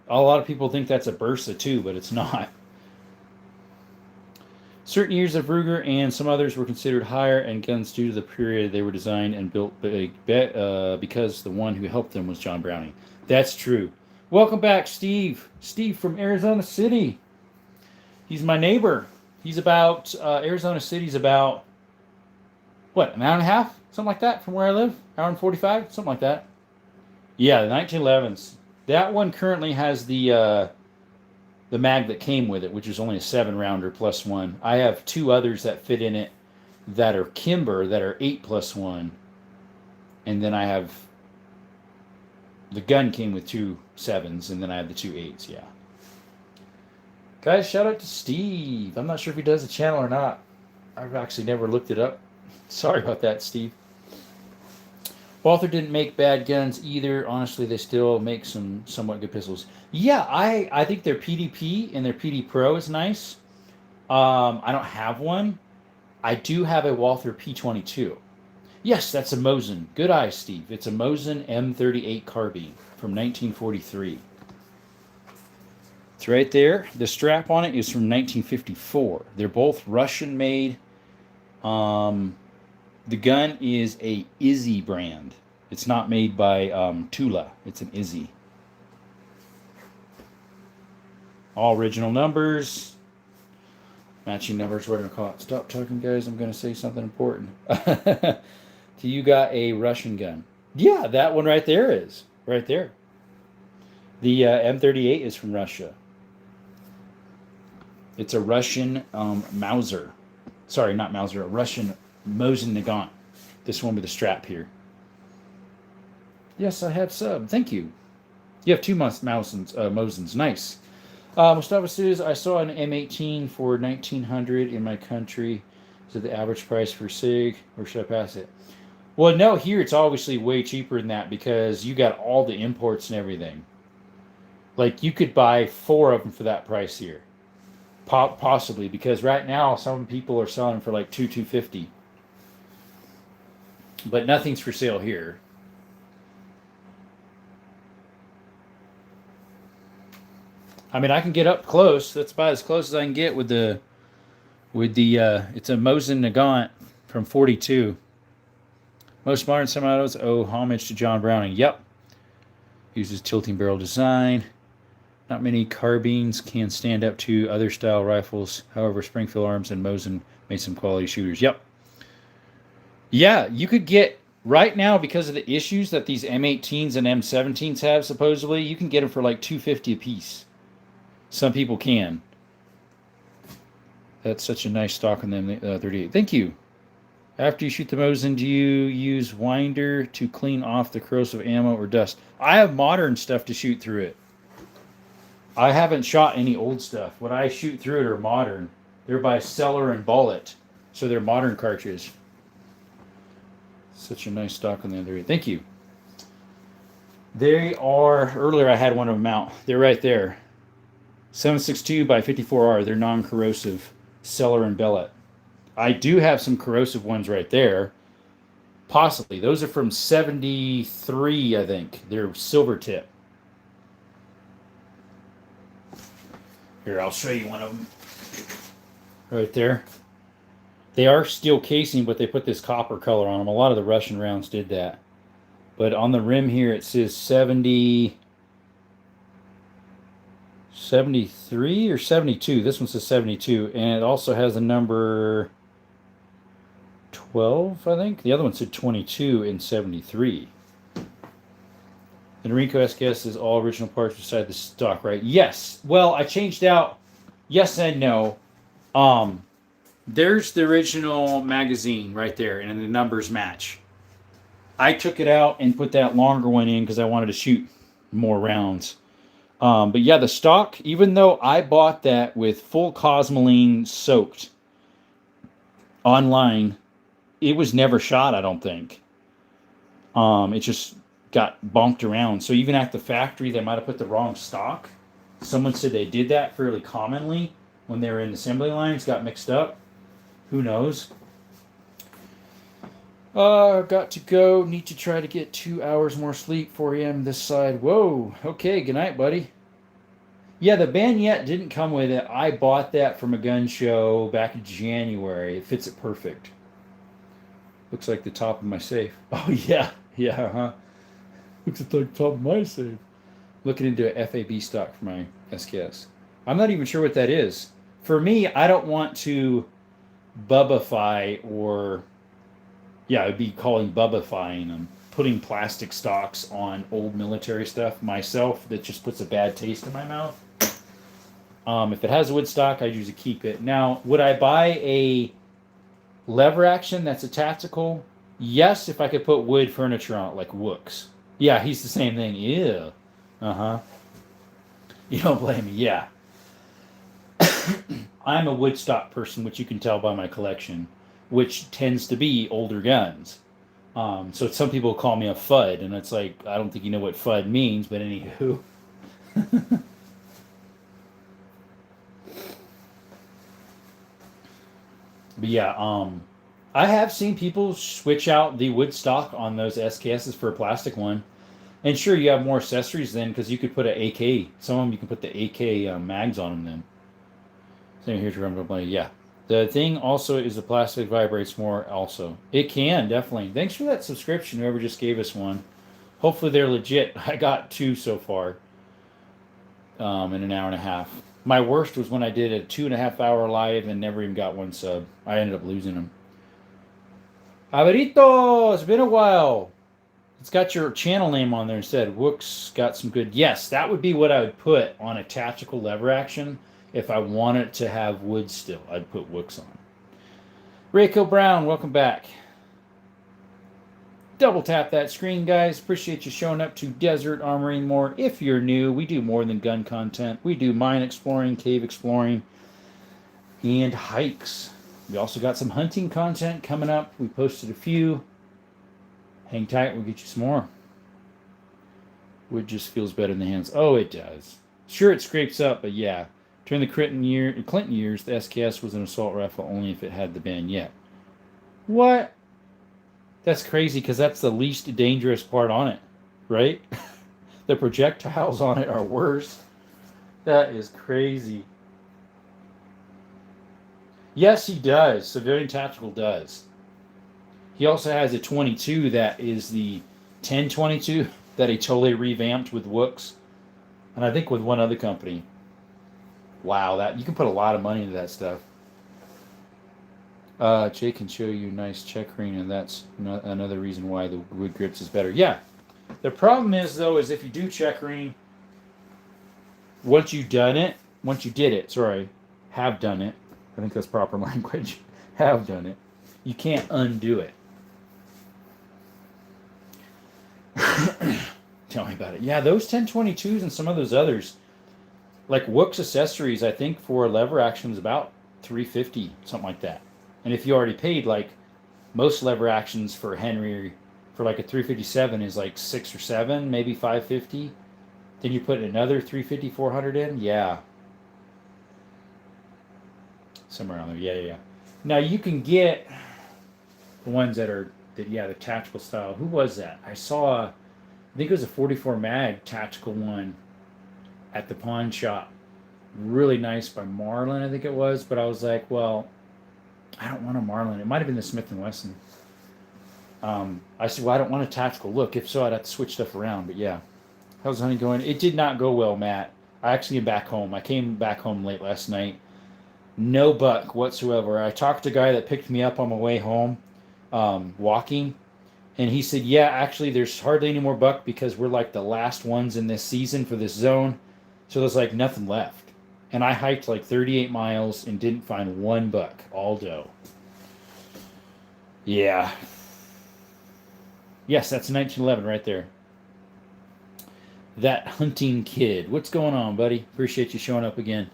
A lot of people think that's a Bursa too, but it's not. Certain years of Ruger and some others were considered higher end guns due to the period they were designed and built because the one who helped them was John Browning. That's true. Welcome back, Steve. Steve from Arizona City. He's my neighbor. He's about, Arizona City's about, what, an hour and a half? Something like that from where I live? Hour and 45? Something like that. Yeah, the 1911s. That one currently has the mag that came with it, which is only a 7-rounder plus 1. I have 2 others that fit in it that are Kimber that are 8 plus 1. And then I have the gun came with 2 7s, and then I have the 2 8s, yeah. Guys, shout out to Steve. I'm not sure if he does a channel or not. I've actually never looked it up. Sorry about that, Steve. Walther didn't make bad guns either. Honestly, they still make some somewhat good pistols. Yeah, I think their PDP and their PD Pro is nice. I don't have one. I do have a Walther P22. Yes, that's a Mosin. Good eye, Steve. It's a Mosin M38 carbine from 1943. It's right there. The strap on it is from 1954. They're both Russian made. The gun is a Izzy brand. It's not made by Tula. It's an Izzy. All original numbers. Matching numbers. What do I call it? Stop talking, guys. I'm going to say something important. So you got a Russian gun. Yeah, that one right there is. Right there. The M38 is from Russia. It's a Russian Mauser. Sorry, not Mauser. A Russian Mosin Nagant. This one with a strap here. Yes, I have sub. Thank you. You have 2 Mosins. Nice. Mustafa says, I saw an M18 for $1,900 in my country. Is it the average price for SIG, or should I pass it? Well, no, here it's obviously way cheaper than that because you got all the imports and everything. Like, you could buy 4 of them for that price here. Possibly, because right now some people are selling for like $250. But nothing's for sale here. I mean, I can get up close. That's about as close as I can get with the it's a Mosin Nagant from 42. Most modern semi-autos owe homage to John Browning. Yep. Uses tilting barrel design. Not many carbines can stand up to other style rifles. However, Springfield Arms and Mosin made some quality shooters. Yep. Yeah, you could get right now, because of the issues that these M18s and M17s have, supposedly, you can get them for like $250 a piece. Some people can. That's such a nice stock on them. 38. Thank you. After you shoot the Mosin, do you use winder to clean off the corrosive ammo or dust? I have modern stuff to shoot through it. I haven't shot any old stuff. What I shoot through it are modern. They're by Cellar and Bullet, so they're modern cartridges. Such a nice stock on the other. Thank you. They are, earlier I had one of them out. They're right there. 7.62 by 54R. They're non-corrosive. Cellar and Bullet. I do have some corrosive ones right there. Possibly. Those are from 73, I think. They're silver tip. Here, I'll show you one of them. Right there. They are steel casing, but they put this copper color on them. A lot of the Russian rounds did that. But on the rim here, it says 73 or 72. This one says 72. And it also has a number 12, I think. The other one said 22 and 73. The Norinco SKS is all original parts beside the stock, right? Yes. Well, I changed out yes and no. There's the original magazine right there, and the numbers match. I took it out and put that longer one in because I wanted to shoot more rounds. But yeah, the stock, even though I bought that with full Cosmoline soaked online, it was never shot, I don't think. It just got bonked around. So even at the factory, they might have put the wrong stock. Someone said they did that fairly commonly when they were in assembly lines, got mixed up. Who knows? Got to go. Need to try to get 2 hours more sleep. 4 a.m. this side. Whoa. Okay, good night, buddy. Yeah, the bayonet didn't come with it. I bought that from a gun show back in January. It fits it perfect. Looks like the top of my safe. Oh, yeah. Yeah, huh? Looks like the top of my safe. Looking into a FAB stock for my SKS. I'm not even sure what that is. For me, I don't want to bubbify or... Yeah, I'd be calling bubbifying them. Putting plastic stocks on old military stuff myself, that just puts a bad taste in my mouth. If it has wood stock, I usually keep it. Now, would I buy a lever action that's a tactical? Yes, if I could put wood furniture on it, like Wooks. Yeah, he's the same thing. Ew. Uh-huh. You don't blame me. Yeah. I'm a wood stock person, which you can tell by my collection, which tends to be older guns. So some people call me a FUD, and it's like, I don't think you know what FUD means, but anywho. But yeah, I have seen people switch out the wood stock on those SKSs for a plastic one. And sure, you have more accessories then, because you could put an AK. Some of them you can put the AK mags on them then. Same here, remember, yeah. The thing also is the plastic vibrates more also. It can, definitely. Thanks for that subscription, whoever just gave us one. Hopefully they're legit. I got 2 so far in an hour and a half. My worst was when I did a 2.5 hour live and never even got 1 sub. I ended up losing them. Averito, it's been a while. It's got your channel name on there instead. Wooks got some good... Yes, that would be what I would put on a tactical lever action. If I wanted to have wood still, I'd put Wooks on. Rayco Brown, welcome back. Double tap that screen, guys. Appreciate you showing up to Desert Armory and More. If you're new, we do more than gun content. We do mine exploring, cave exploring, and hikes. We also got some hunting content coming up. We posted a few. Hang tight, we'll get you some more. Wood just feels better in the hands. Oh, it does. Sure, it scrapes up, but yeah. During the Clinton years, the SKS was an assault rifle only if it had the bayonet. What? That's crazy because that's the least dangerous part on it, right? The projectiles on it are worse. That is crazy. Yes, he does. Civilian Tactical does. He also has a 22 that is the 1022 that he totally revamped with Wooks, and I think with one other company. Wow, that you can put a lot of money into that stuff. Jay can show you nice checkering, and that's another reason why the wood grips is better. Yeah, the problem is though is if you do checkering, once you did it, sorry, have done it. I think that's proper language. Have done it. You can't undo it. Tell me about it. Yeah, those 1022s and some of those others, like Wook's accessories, I think for lever action is about 350, something like that. And if you already paid, like most lever actions for Henry for like a 357 is like 6 or 7, maybe 550. Then you put another 350, 400 in. Yeah, somewhere around there. Yeah. Now you can get the ones the tactical style. Who was that? I think it was a 44 mag tactical one at the pawn shop. Really nice by Marlin, I think it was. But I was like, well, I don't want a Marlin. It might have been the Smith & Wesson. I said, well, I don't want a tactical look. If so, I'd have to switch stuff around. But yeah. How's the hunting going? It did not go well, Matt. I actually am back home. I came back home late last night. No buck whatsoever. I talked to a guy that picked me up on my way home, walking, and he said, yeah, actually, there's hardly any more buck because we're like the last ones in this season for this zone. So there's like nothing left. And I hiked like 38 miles and didn't find one buck, all doe. Yeah. Yes, that's 1911 right there. That hunting kid. What's going on, buddy? Appreciate you showing up again.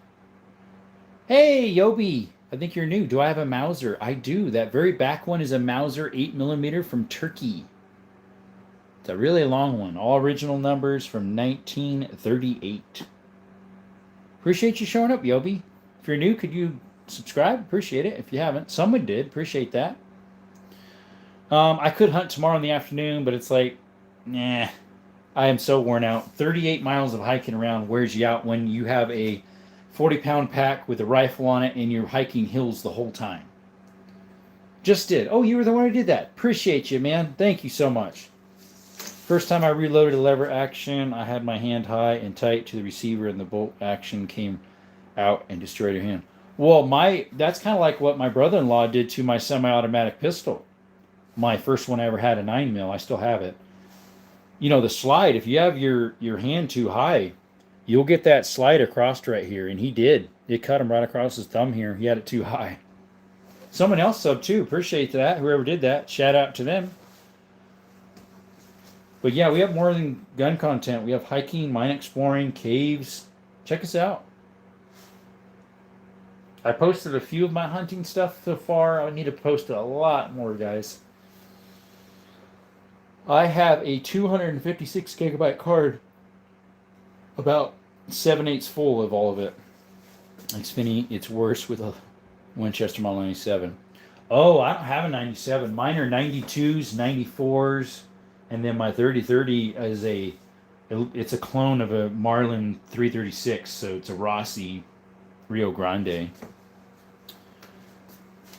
Hey, Yobi. I think you're new. Do I have a Mauser? I do. That very back one is a Mauser 8mm from Turkey. It's a really long one. All original numbers from 1938. Appreciate you showing up, Yobi. If you're new, could you subscribe? Appreciate it. If you haven't, someone did. Appreciate that. I could hunt tomorrow in the afternoon, but it's like, nah. I am so worn out. 38 miles of hiking around wears you out when you have a 40-pound pack with a rifle on it and you're hiking hills the whole time. Just did. Oh, you were the one who did that. Appreciate you, man. Thank you so much. First time I reloaded a lever action, I had my hand high and tight to the receiver and the bolt action came out and destroyed your hand. Well, that's kind of like what my brother-in-law did to my semi-automatic pistol. My first one I ever had, a 9mm. I still have it. You know, the slide, if you have your hand too high, you'll get that slide across right here. And he did. It cut him right across his thumb here. He had it too high. Someone else subbed too. Appreciate that. Whoever did that. Shout out to them. But yeah, we have more than gun content. We have hiking, mine exploring, caves. Check us out. I posted a few of my hunting stuff so far. I need to post a lot more, guys. I have a 256 gigabyte card, about 7/8 full of all of it. It's worse with a Winchester Model 97. Oh, I don't have a 97. Mine are 92s, 94s, and then my 3030 is it's a clone of a Marlin 336, so it's a Rossi Rio Grande.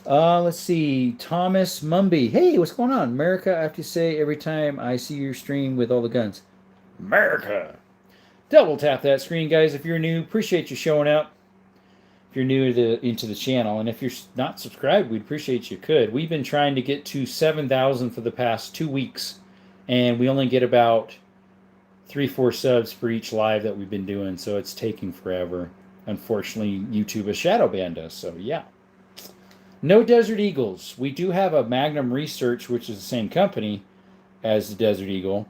Let's see. Thomas Mumby. Hey, what's going on? America, I have to say every time I see your stream with all the guns. America. Double tap that screen, guys, if you're new. Appreciate you showing up. If you're new into the channel. And if you're not subscribed, we'd appreciate you could. We've been trying to get to 7,000 for the past 2 weeks. And we only get about 3-4 subs for each live that we've been doing. So it's taking forever. Unfortunately, YouTube has shadow banned us. So, yeah. No Desert Eagles. We do have a Magnum Research, which is the same company as the Desert Eagle,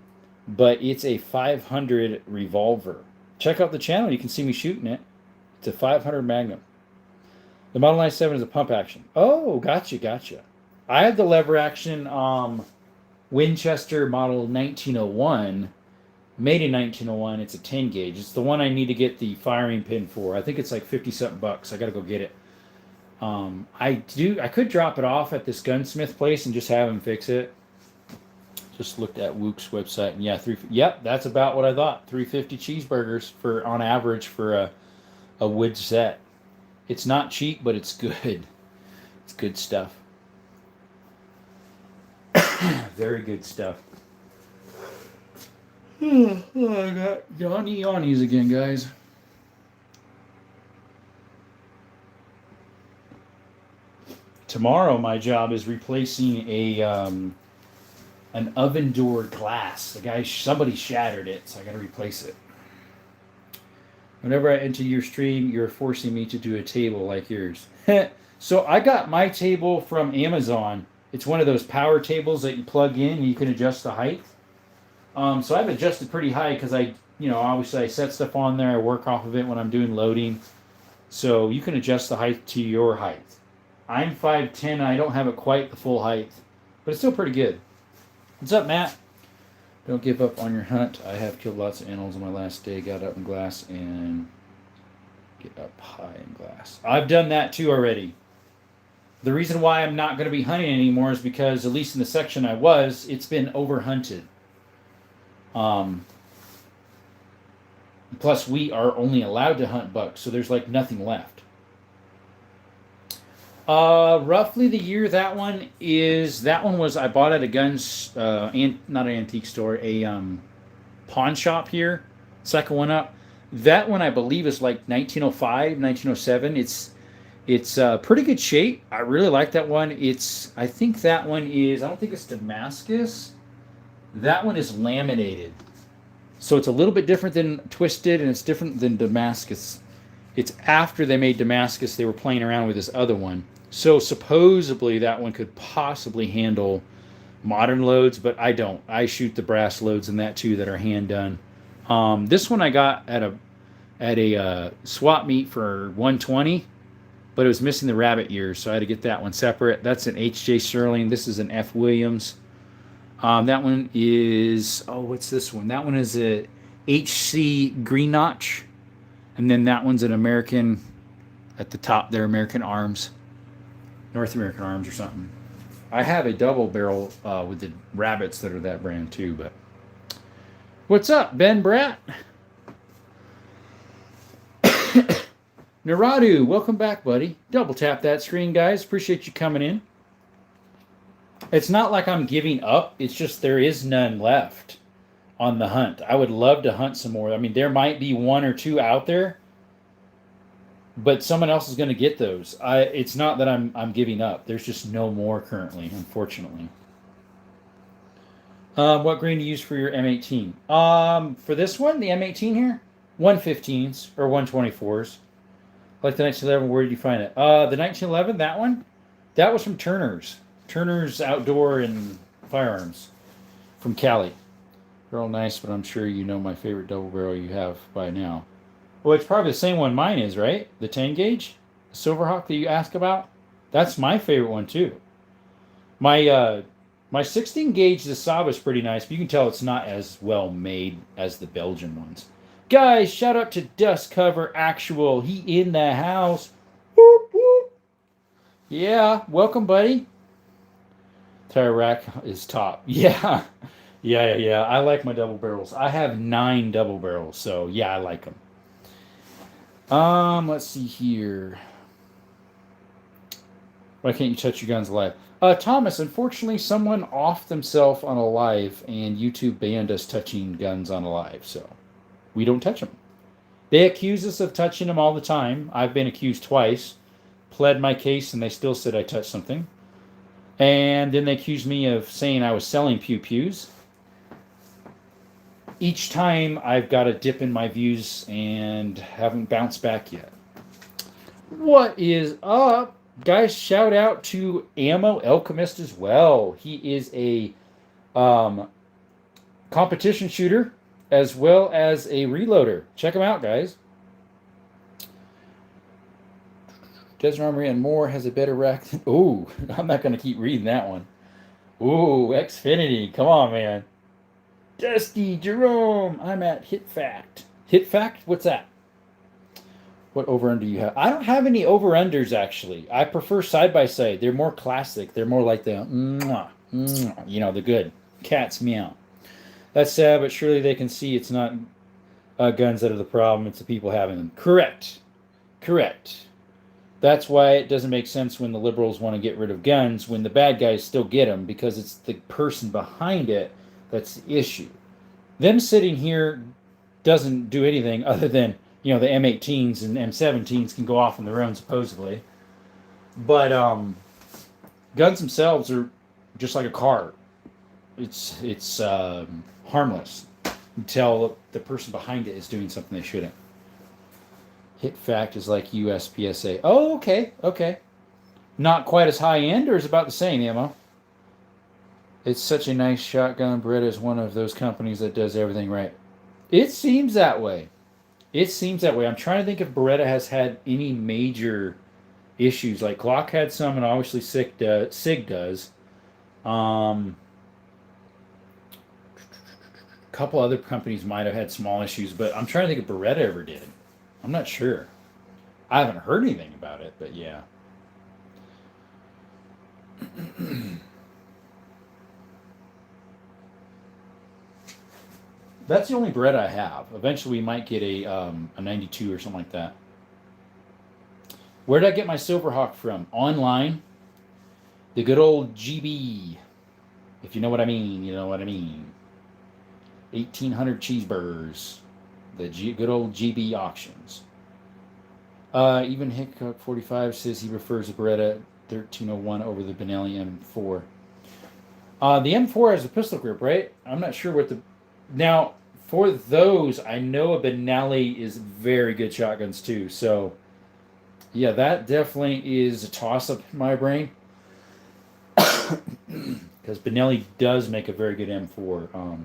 but it's a 500 revolver. Check out the channel. You can see me shooting it. It's a 500 Magnum. The Model 97 is a pump action. Oh, gotcha. I have the lever action Winchester Model 1901 Made in 1901. It's a 10 gauge. It's the one I need to get the firing pin for. I think it's like 50 something bucks. I got to go get it. I could drop it off at this gunsmith place and just have him fix it. Just looked at Wook's website, and yeah, yep, that's about what I thought. 350 cheeseburgers for on average for a wood set. It's not cheap, but it's good. It's good stuff. Very good stuff. Oh, I got yawnies again, guys. Tomorrow, my job is replacing an oven door glass. Somebody shattered it, so I got to replace it. Whenever I enter your stream, you're forcing me to do a table like yours. So I got my table from Amazon. It's one of those power tables that you plug in and you can adjust the height. So I've adjusted pretty high because obviously I set stuff on there. I work off of it when I'm doing loading. So you can adjust the height to your height. I'm 5'10". I don't have it quite the full height, but it's still pretty good. What's up, Matt? Don't give up on your hunt. I have killed lots of animals on my last day. Got up in glass and get up high in glass. I've done that too already. The reason why I'm not going to be hunting anymore is because, at least in the section I was, it's been overhunted. Plus, we are only allowed to hunt bucks, so there's like nothing left. Roughly the year that one was, I bought at a guns, not an antique store, a pawn shop here. Second one up. That one I believe is like 1905, 1907. It's pretty good shape. I really like that one. I think that one is, I don't think it's Damascus. That one is laminated. So it's a little bit different than Twisted, and it's different than Damascus. It's after they made Damascus, they were playing around with this other one. So supposedly that one could possibly handle modern loads, but I don't. I shoot the brass loads in that too that are hand done. This one I got at a swap meet for 120, but it was missing the rabbit ears, so I had to get that one separate. That's an H.J. Sterling. This is an F. Williams. That one is, what's this one? That one is a H.C. Green Notch, and then that one's an American at the top there, American Arms. North American Arms or something. I have a double barrel with the rabbits that are that brand too, but what's up, Ben Bratt? Naradu, welcome back, buddy. Double tap that screen, guys. Appreciate you coming in. It's not like I'm giving up. It's just there is none left on the hunt. I would love to hunt some more. I mean, there might be one or two out there, but someone else is going to get those. It's not that I'm giving up. There's just no more currently, unfortunately. What grain do you use for your M18? For this one, the M18 here, 115s or 124s. Like the 1911, where did you find it? The 1911, that one, that was from Turner's. Turner's Outdoor and Firearms from Cali. They're all nice, but I'm sure you know my favorite double barrel you have by now. Well, it's probably the same one mine is, right? The 10 gauge, the Silverhawk that you asked about. That's my favorite one too. My 16 gauge, the Saab is pretty nice, but you can tell it's not as well made as the Belgian ones. Guys, shout out to Dust Cover Actual. He in the house. Whoop, whoop. Yeah, welcome, buddy. Tire rack is top. Yeah. I like my double barrels. I have 9 double barrels, so yeah, I like them. Let's see here. Why can't you touch your guns live? Thomas, unfortunately, someone offed themselves on a live, and YouTube banned us touching guns on a live, so we don't touch them. They accuse us of touching them all the time. I've been accused twice, pled my case, and they still said I touched something. And then they accused me of saying I was selling pew-pews. Each time I've got a dip in my views and haven't bounced back yet. What is up? Guys, shout out to Ammo Alchemist as well. He is a competition shooter as well as a reloader. Check him out, guys. DesertArmoryAndMore has a better rack than... Ooh, I'm not going to keep reading that one. Ooh, Xfinity. Come on, man. Dusty, Jerome, I'm at Hit Fact. Hit Fact? What's that? What over-under do you have? I don't have any over-unders, actually. I prefer side-by-side. They're more classic. They're more like the, mwah, mwah, the good. Cats meow. That's sad, but surely they can see it's not guns that are the problem. It's the people having them. Correct. Correct. That's why it doesn't make sense when the liberals want to get rid of guns when the bad guys still get them, because it's the person behind it that's the issue. Them sitting here doesn't do anything other than, the M18s and M17s can go off on their own, supposedly. But guns themselves are just like a car. It's harmless until the person behind it is doing something they shouldn't. Hit Fact is like USPSA. Oh, okay, okay. Not quite as high end, or is about the same ammo? It's such a nice shotgun. Beretta is one of those companies that does everything right. It seems that way. It seems that way. I'm trying to think if Beretta has had any major issues. Like Glock had some, and obviously SIG does. A couple other companies might have had small issues, but I'm trying to think if Beretta ever did. I'm not sure. I haven't heard anything about it, but yeah. That's the only Beretta I have. Eventually, we might get a 92 or something like that. Where did I get my Silverhawk from? Online. The good old GB. If you know what I mean, you know what I mean. 1,800 cheeseburgers. The good old GB auctions. Even Hickok 45 says he prefers the Beretta 1301 over the Benelli M4. The M4 has a pistol grip, right? I'm not sure what the... Now, for those, I know a Benelli is very good shotguns too. So, yeah, that definitely is a toss-up in my brain. Because Benelli does make a very good M4.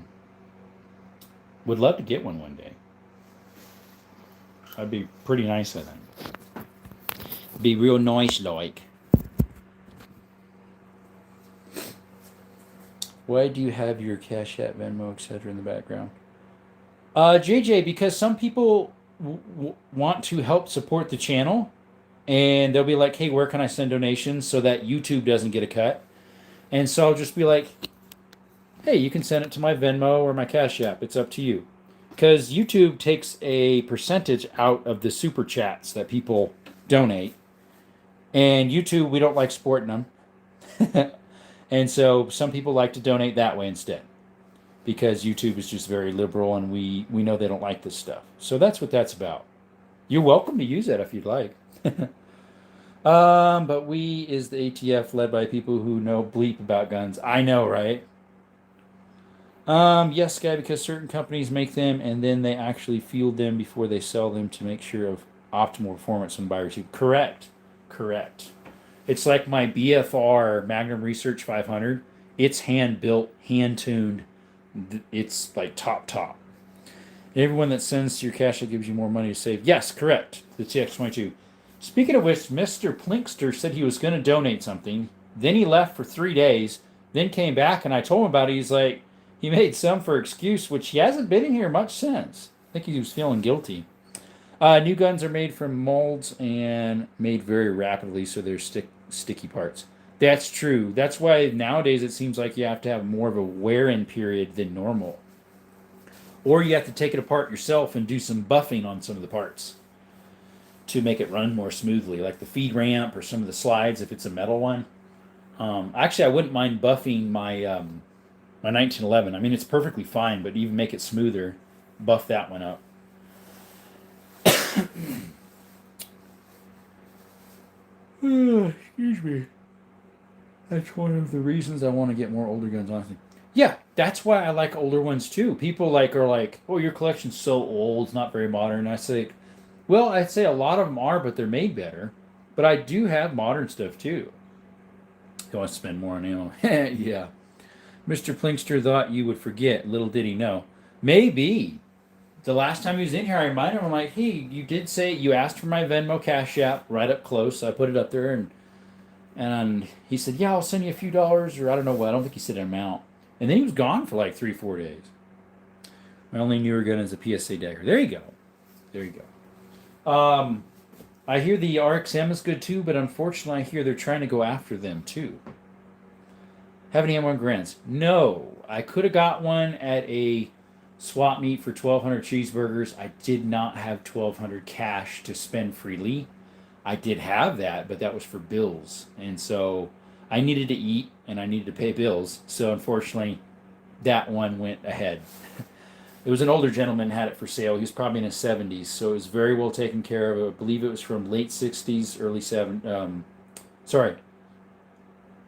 Would love to get one day. That'd be pretty nice, I think. Be real nice, like. Why do you have your Cash App, Venmo, etc. in the background? JJ, because some people want to help support the channel, and they'll be like, hey, where can I send donations so that YouTube doesn't get a cut? And so I'll just be like, hey, you can send it to my Venmo or my Cash App. It's up to you. Because YouTube takes a percentage out of the super chats that people donate. And YouTube, we don't like supporting them. And so some people like to donate that way instead. Because YouTube is just very liberal, and we know they don't like this stuff. So that's what that's about. You're welcome to use that if you'd like. But we is the ATF led by people who know bleep about guns. I know, right? Yes, Guy, because certain companies make them and then they actually field them before they sell them to make sure of optimal performance when buyers receive. Correct. Correct. It's like my BFR Magnum Research 500. It's hand-built, hand-tuned. It's like top. Everyone that sends to your cash that gives you more money to save. Yes, correct. The TX22. Speaking of which, Mr. Plinkster said he was going to donate something. Then he left for 3 days. Then came back, and I told him about it. He's like, he made some for excuse, which he hasn't been in here much since. I think he was feeling guilty. New guns are made from molds and made very rapidly, so they're sticky parts. That's true. That's why nowadays it seems like you have to have more of a wear-in period than normal. Or you have to take it apart yourself and do some buffing on some of the parts to make it run more smoothly, like the feed ramp or some of the slides if it's a metal one. Actually, I wouldn't mind buffing my 1911. I mean, it's perfectly fine, but even make it smoother, buff that one up. Excuse me. That's one of the reasons I want to get more older guns, honestly. Yeah, that's why I like older ones too. People are like, oh, your collection's so old, it's not very modern. I say, well, I'd say a lot of them are, but they're made better. But I do have modern stuff too. You want to spend more on ammo? Yeah. Mr. Plinkster thought you would forget. Little did he know. Maybe. The last time he was in here, I reminded him, I'm like, hey, you did say you asked for my Venmo Cash App right up close. So I put it up there, and he said, yeah, I'll send you a few dollars, or I don't know what. I don't think he said an amount. And then he was gone for like 3-4 days. My only newer gun is a PSA dagger. There you go. There you go. I hear the RXM is good too, but unfortunately, I hear they're trying to go after them too. Have any M1 grants? No. I could have got one at a swap meet for 1,200 cheeseburgers. I did not have 1,200 cash to spend freely. I did have that, but that was for bills. And so I needed to eat and I needed to pay bills. So unfortunately, that one went ahead. It was an older gentleman had it for sale. He was probably in his 70s, so it was very well taken care of. I believe it was from late 60s, early 7 sorry,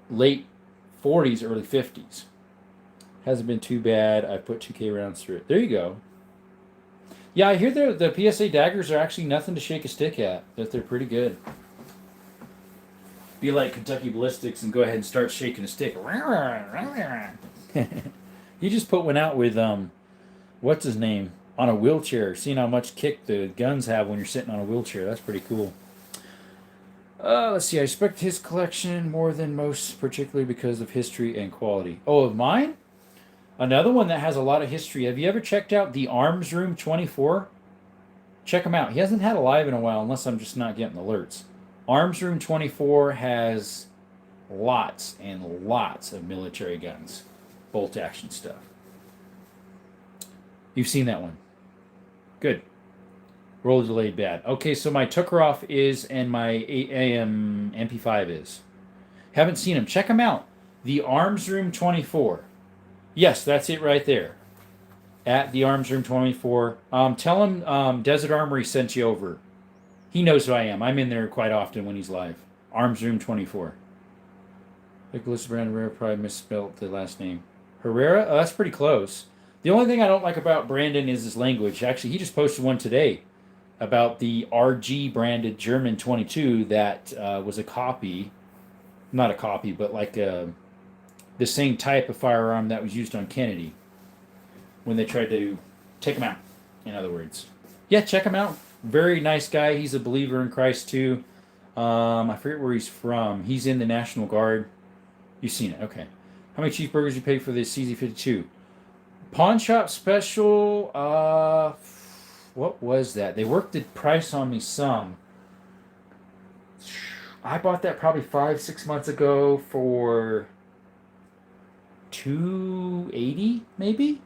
late 40s, early 50s. Hasn't been too bad. I put 2K rounds through it. There you go. Yeah, I hear the PSA daggers are actually nothing to shake a stick at. That they're pretty good. Be like Kentucky Ballistics and go ahead and start shaking a stick. You just put one out with what's his name on a wheelchair. Seeing how much kick the guns have when you're sitting on a wheelchair. That's pretty cool. Let's see. I respect his collection more than most, particularly because of history and quality. Oh, of mine? Another one that has a lot of history. Have you ever checked out the Arms Room 24? Check him out. He hasn't had a live in a while, unless I'm just not getting alerts. Arms Room 24 has lots and lots of military guns, bolt action stuff. You've seen that one. Good. Roll delayed bad. Okay, so my Tokarev is and my AM MP5 is. Haven't seen them. Check them out. The Arms Room 24. Yes, that's it right there. At the Arms Room 24. Tell him Desert Armory sent you over. He knows who I am. I'm in there quite often when he's live. Arms Room 24. Nicholas Brandon Herrera probably misspelled the last name. Herrera? Oh, that's pretty close. The only thing I don't like about Brandon is his language. Actually, he just posted one today about the RG branded German 22 that was a copy. Not a copy, but like the same type of firearm that was used on Kennedy when they tried to take him out, in other words. Yeah, check him out. Very nice guy. He's a believer in Christ, too. I forget where he's from. He's in the National Guard. You've seen it. Okay. How many cheeseburgers you paid for the CZ52? Pawn shop special. What was that? They worked the price on me some. I bought that probably 5-6 months ago for $280, maybe.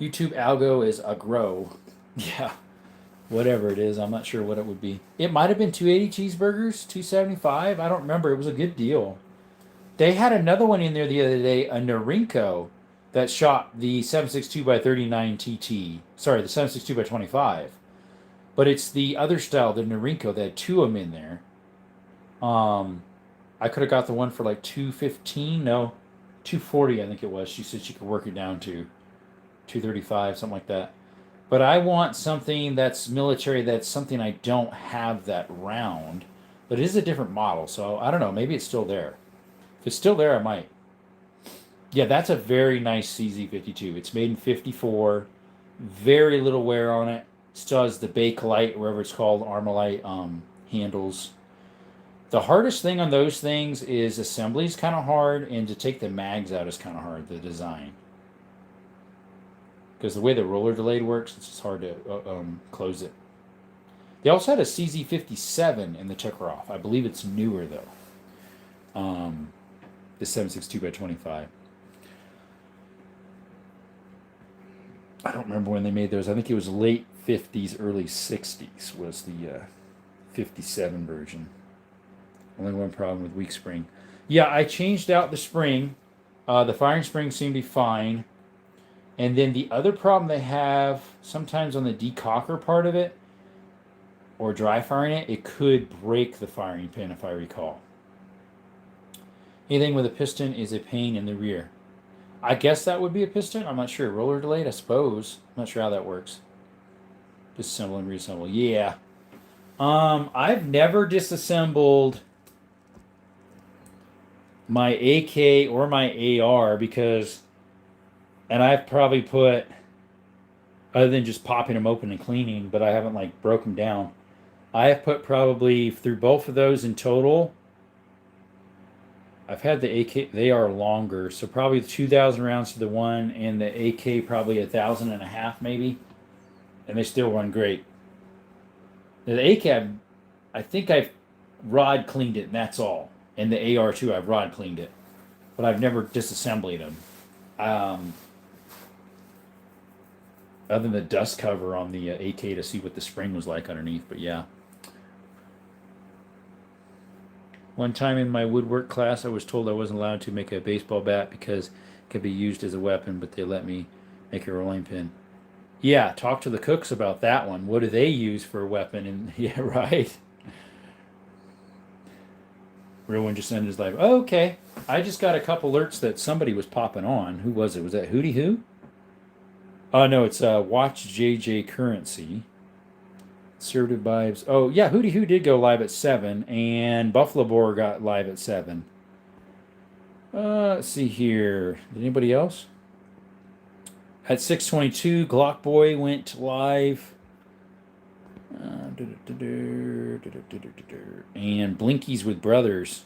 YouTube algo is a grow. Yeah, whatever it is, I'm not sure what it would be. It might have been 280 cheeseburgers, 275. I don't remember. It was a good deal. They had another one in there the other day, a Norinco, that shot the 7.62x39 TT. Sorry, the 7.62x25. But it's the other style, the Norinco. They had two of them in there. I could have got the one for like $215. No, $240. I think it was. She said she could work it down to $235, something like that. But I want something that's military. That's something I don't have that round. But it is a different model, so I don't know. Maybe it's still there. If it's still there, I might. Yeah, that's a very nice CZ52. It's made in 54. Very little wear on it. Still has the Bakelite, wherever it's called, Armalite handles. The hardest thing on those things is assembly is kind of hard, and to take the mags out is kind of hard, the design. Because the way the roller delayed works, it's just hard to close it. They also had a CZ57 in the Tokarev. I believe it's newer, though. The 7.62x25. I don't remember when they made those. I think it was late 50s, early 60s was the 57 version. Only one problem with weak spring. Yeah, I changed out the spring. The firing spring seemed to be fine. And then the other problem they have, sometimes on the decocker part of it, or dry firing it, it could break the firing pin, if I recall. Anything with a piston is a pain in the rear. I guess that would be a piston. I'm not sure. Roller delayed, I suppose. I'm not sure how that works. Disassemble and reassemble. Yeah. I've never disassembled my AK or my AR because, and I've probably put, other than just popping them open and cleaning, but I haven't like broke them down. I have put probably through both of those in total I've had the AK. They are longer, so probably 2,000 rounds to the one, and the AK probably 1,500 maybe, and they still run great. The AK, I think I've rod cleaned it, and that's all. And the AR too, I've rod cleaned it, but I've never disassembled them. Um, Other than the dust cover on the AK to see what the spring was like underneath, but yeah. One time in my woodwork class, I was told I wasn't allowed to make a baseball bat because it could be used as a weapon, but they let me make a rolling pin. Yeah, talk to the cooks about that one. What do they use for a weapon? And yeah, right. Real one just ended his life. Oh, okay. I just got a couple alerts that somebody was popping on. Who was it? Was that Hootie Who? Oh no, it's Watch JJ Currency. Conservative vibes. Oh yeah, Hootie Who did go live at 7, and Buffalo Boar got live at 7. Let's see here. Did anybody else? At 6:22, Glock Boy went live. And Blinkies with Brothers.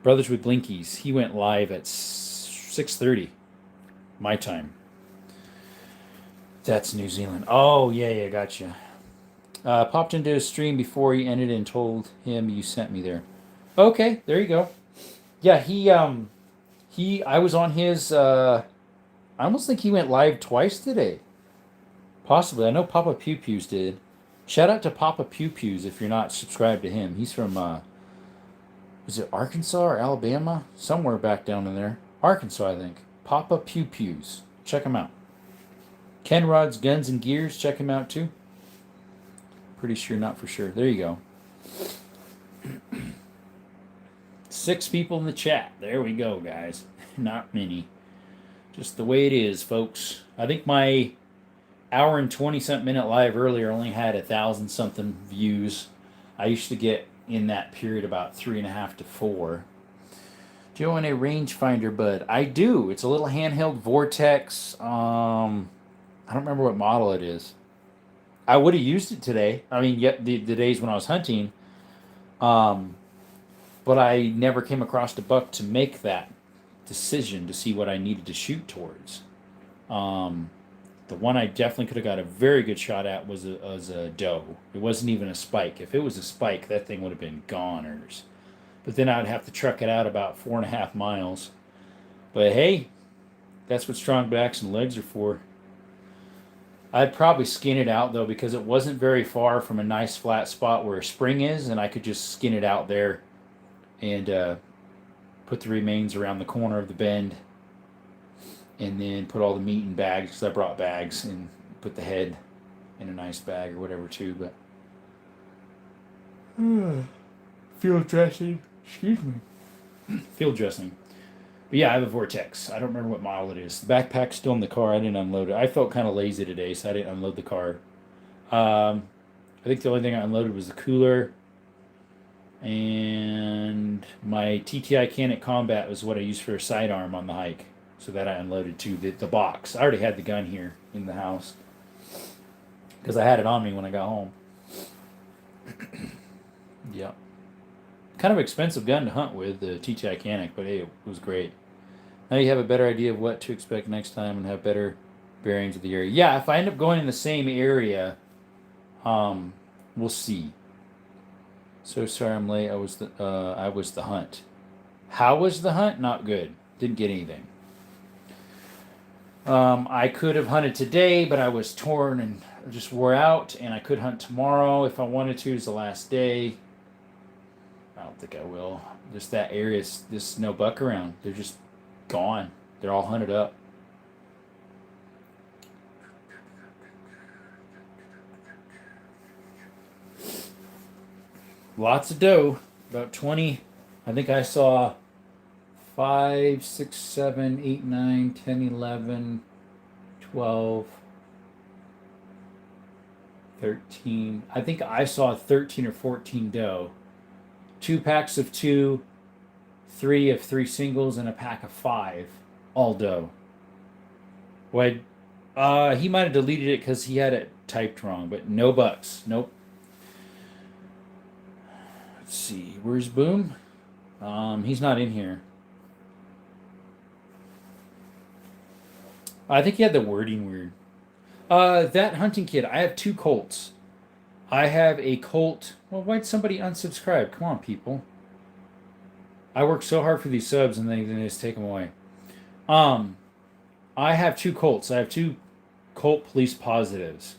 Brothers with Blinkies. He went live at 6:30, my time. That's New Zealand. Oh, yeah, gotcha. Popped into his stream before he ended and told him you sent me there. Okay, there you go. Yeah, I was on his, I almost think he went live twice today. Possibly. I know Papa Pew Pews did. Shout out to Papa Pew Pews if you're not subscribed to him. He's from, is it Arkansas or Alabama? Somewhere back down in there. Arkansas, I think. Papa Pew Pews. Check him out. Ken Rod's Guns and Gears, check him out too. Pretty sure, not for sure. There you go. 6 people in the chat. There we go, guys. Not many. Just the way it is, folks. I think my hour and 20-something minute live earlier only had 1,000-something views. I used to get in that period about 3.5 to 4. Do you own a rangefinder, bud? I do. It's a little handheld Vortex. I don't remember what model it is. I would have used it today. I mean, yet the days when I was hunting. But I never came across a buck to make that decision to see what I needed to shoot towards. The one I definitely could have got a very good shot at was a doe. It wasn't even a spike. If it was a spike, that thing would have been goners. But then I'd have to truck it out about 4.5 miles. But hey, that's what strong backs and legs are for. I'd probably skin it out though because it wasn't very far from a nice flat spot where a spring is, and I could just skin it out there and put the remains around the corner of the bend, and then put all the meat in bags because I brought bags, and put the head in a nice bag or whatever too. But field dressing, excuse me, field dressing. But yeah, I have a Vortex. I don't remember what model it is. The backpack's still in the car. I didn't unload it. I felt kind of lazy today, so I didn't unload the car. I think the only thing I unloaded was the cooler. And my TTI Canik Combat was what I used for a sidearm on the hike. So that I unloaded too. The box. I already had the gun here in the house. Because I had it on me when I got home. Yep. Kind of expensive gun to hunt with, the TTI Canik, but hey, it was great. Now you have a better idea of what to expect next time and have better bearings of the area. Yeah, if I end up going in the same area, we'll see. So sorry I'm late. I was the hunt. How was the hunt? Not good. Didn't get anything. I could have hunted today, but I was torn and just wore out, and I could hunt tomorrow if I wanted to. It's the last day. I don't think I will. Just that area, there's no buck around. They're just gone. They're all hunted up. Lots of doe. About 20. I think I saw 5, 6, 7, 8, 9, 10, 11, 12, 13. I think I saw 13 or 14 doe. 2 packs of 2, 3 of 3 singles, and a pack of 5, all doe. Well, he might have deleted it because he had it typed wrong, but no bucks. Nope. Let's see. Where's Boom? He's not in here. I think he had the wording weird. That hunting kid. I have 2 Colts. I have a Colt. Well, why'd somebody unsubscribe? Come on, people. I work so hard for these subs, and then they just take them away. Um, I have 2 Colts. I have 2 Colt police positives.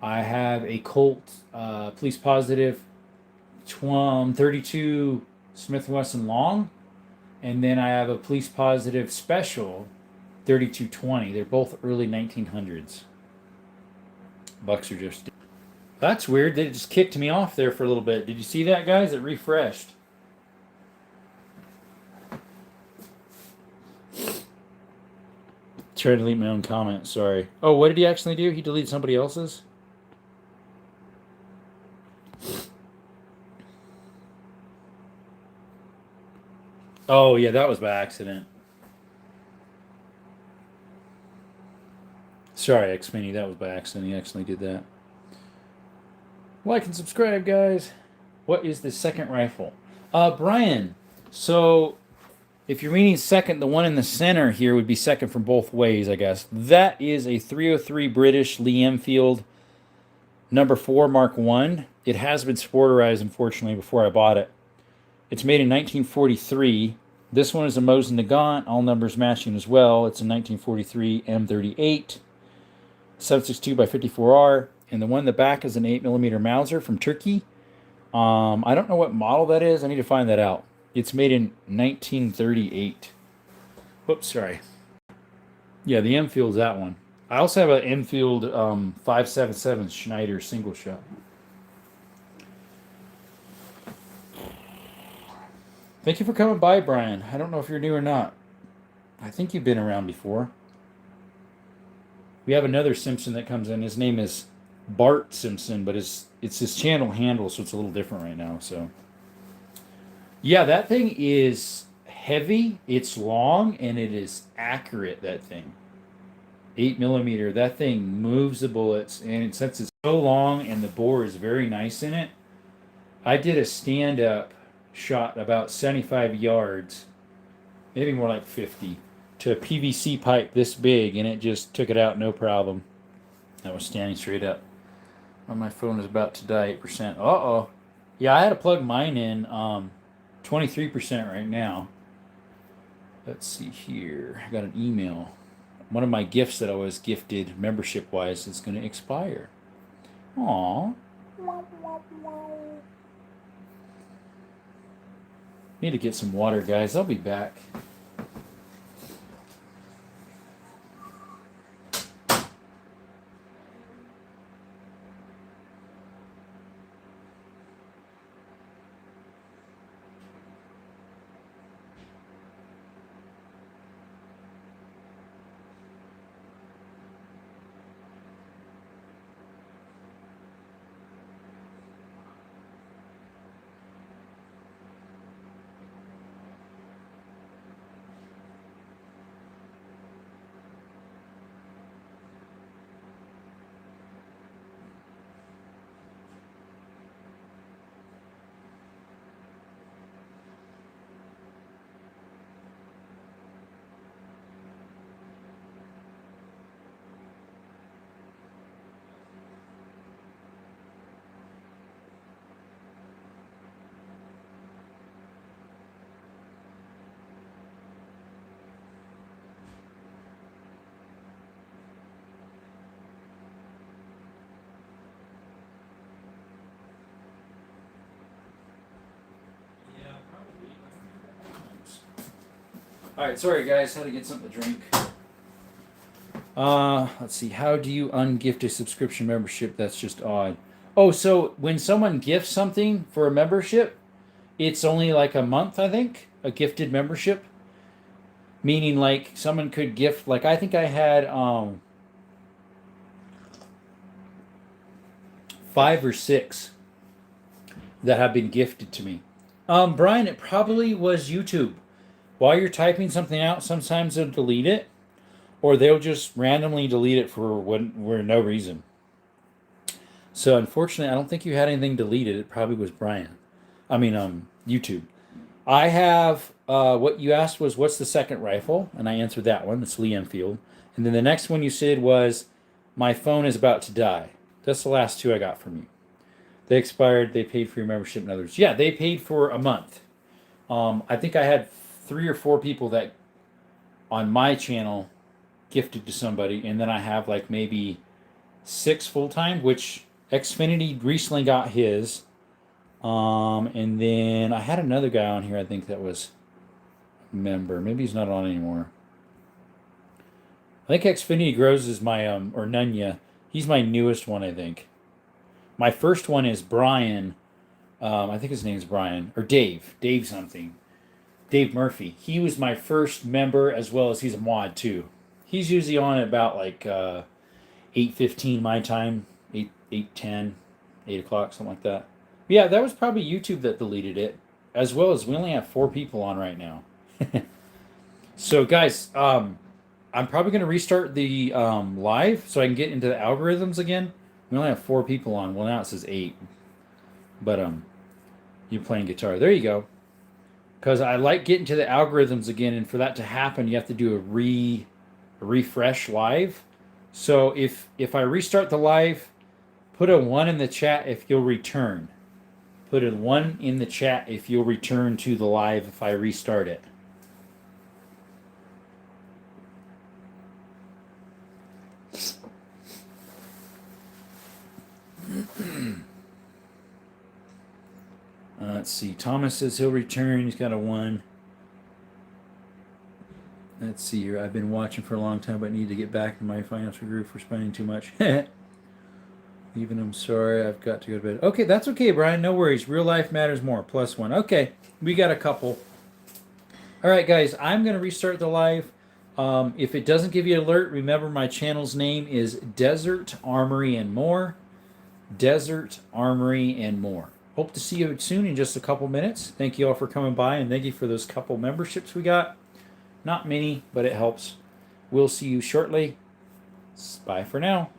I have a Colt police positive 32 Smith & Wesson long, and then I have a police positive special 3220. They're both early 1900s. Bucks are just... That's weird. They just kicked me off there for a little bit. Did you see that, guys? It refreshed. Tried to delete my own comment. Sorry. Oh, what did he actually do? He deleted somebody else's? Oh, yeah, that was by accident. Sorry, X-Mini, that was by accident. He actually did that. Like and subscribe, guys. What is the second rifle? Brian, so if you're reading second, the one in the center here would be second from both ways, I guess. That is a 303 British Lee Enfield number 4 Mark 1. It has been sporterized, unfortunately, before I bought it. It's made in 1943. This one is a Mosin Nagant, all numbers matching as well. It's a 1943 M38, 7.62 by 54R. And the one in the back is an 8mm Mauser from Turkey. I don't know what model that is. I need to find that out. It's made in 1938. Whoops, sorry. Yeah, the Enfield's that one. I also have an Enfield 5.77 Schneider single shot. Thank you for coming by, Brian. I don't know if you're new or not. I think you've been around before. We have another Simpson that comes in. His name is Bart Simpson, but it's his channel handle, so it's a little different right now. So, yeah, that thing is heavy. It's long, and it is accurate. That thing, 8mm. That thing moves the bullets, and since it's so long and the bore is very nice in it, I did a stand-up shot about 75 yards, maybe more like 50, to a PVC pipe this big, and it just took it out no problem. I was standing straight up. Oh, my phone is about to die 8%. Uh-oh. Yeah, I had to plug mine in 23% right now. Let's see here. I got an email. One of my gifts that I was gifted membership-wise is going to expire. Aw. Need to get some water, guys. I'll be back. All right, sorry guys, had to get something to drink. Let's see. How do you ungift a subscription membership? That's just odd. Oh, so when someone gifts something for a membership, it's only like a month, I think, a gifted membership. Meaning, like someone could gift. Like I think I had 5 or 6 that have been gifted to me. Brian, it probably was YouTube. While you're typing something out, sometimes they'll delete it, or they'll just randomly delete it for no reason. So unfortunately, I don't think you had anything deleted. It probably was Brian. I mean, YouTube. I have what you asked was what's the second rifle, and I answered that one. It's Lee Enfield. And then the next one you said was my phone is about to die. That's the last two I got from you. They expired. They paid for your membership and others. Yeah, they paid for a month. I think I had 3 or 4 people that on my channel gifted to somebody, and then I have like maybe 6 full time, which Xfinity recently got his. And then I had another guy on here, I think that was a member. Maybe he's not on anymore. I think Xfinity Grows is my or Nunya. He's my newest one, I think. My first one is Brian. I think his name's Brian or Dave. Dave something. Dave Murphy. He was my first member, as well as he's a mod too. He's usually on at about like 8:15 my time, 8:10, 8 o'clock, something like that. Yeah, that was probably YouTube that deleted it, as well as we only have 4 people on right now. So guys, I'm probably going to restart the live so I can get into the algorithms again. We only have 4 people on. Well, now it says 8. But you're playing guitar. There you go. Because I like getting to the algorithms again, and for that to happen, you have to do a refresh live. So if I restart the live, put a 1 in the chat if you'll return. Put a 1 in the chat if you'll return to the live if I restart it. Let's see. Thomas says he'll return. He's got a 1. Let's see here. I've been watching for a long time, but need to get back in my financial group for spending too much. Even I'm sorry, I've got to go to bed. Okay, that's okay, Brian. No worries. Real life matters more. +1. Okay, we got a couple. All right, guys. I'm going to restart the live. If it doesn't give you an alert, remember my channel's name is Desert Armory and More. Desert Armory and More. Hope to see you soon in just a couple minutes. Thank you all for coming by, and thank you for those couple memberships we got. Not many, but it helps. We'll see you shortly. Bye for now.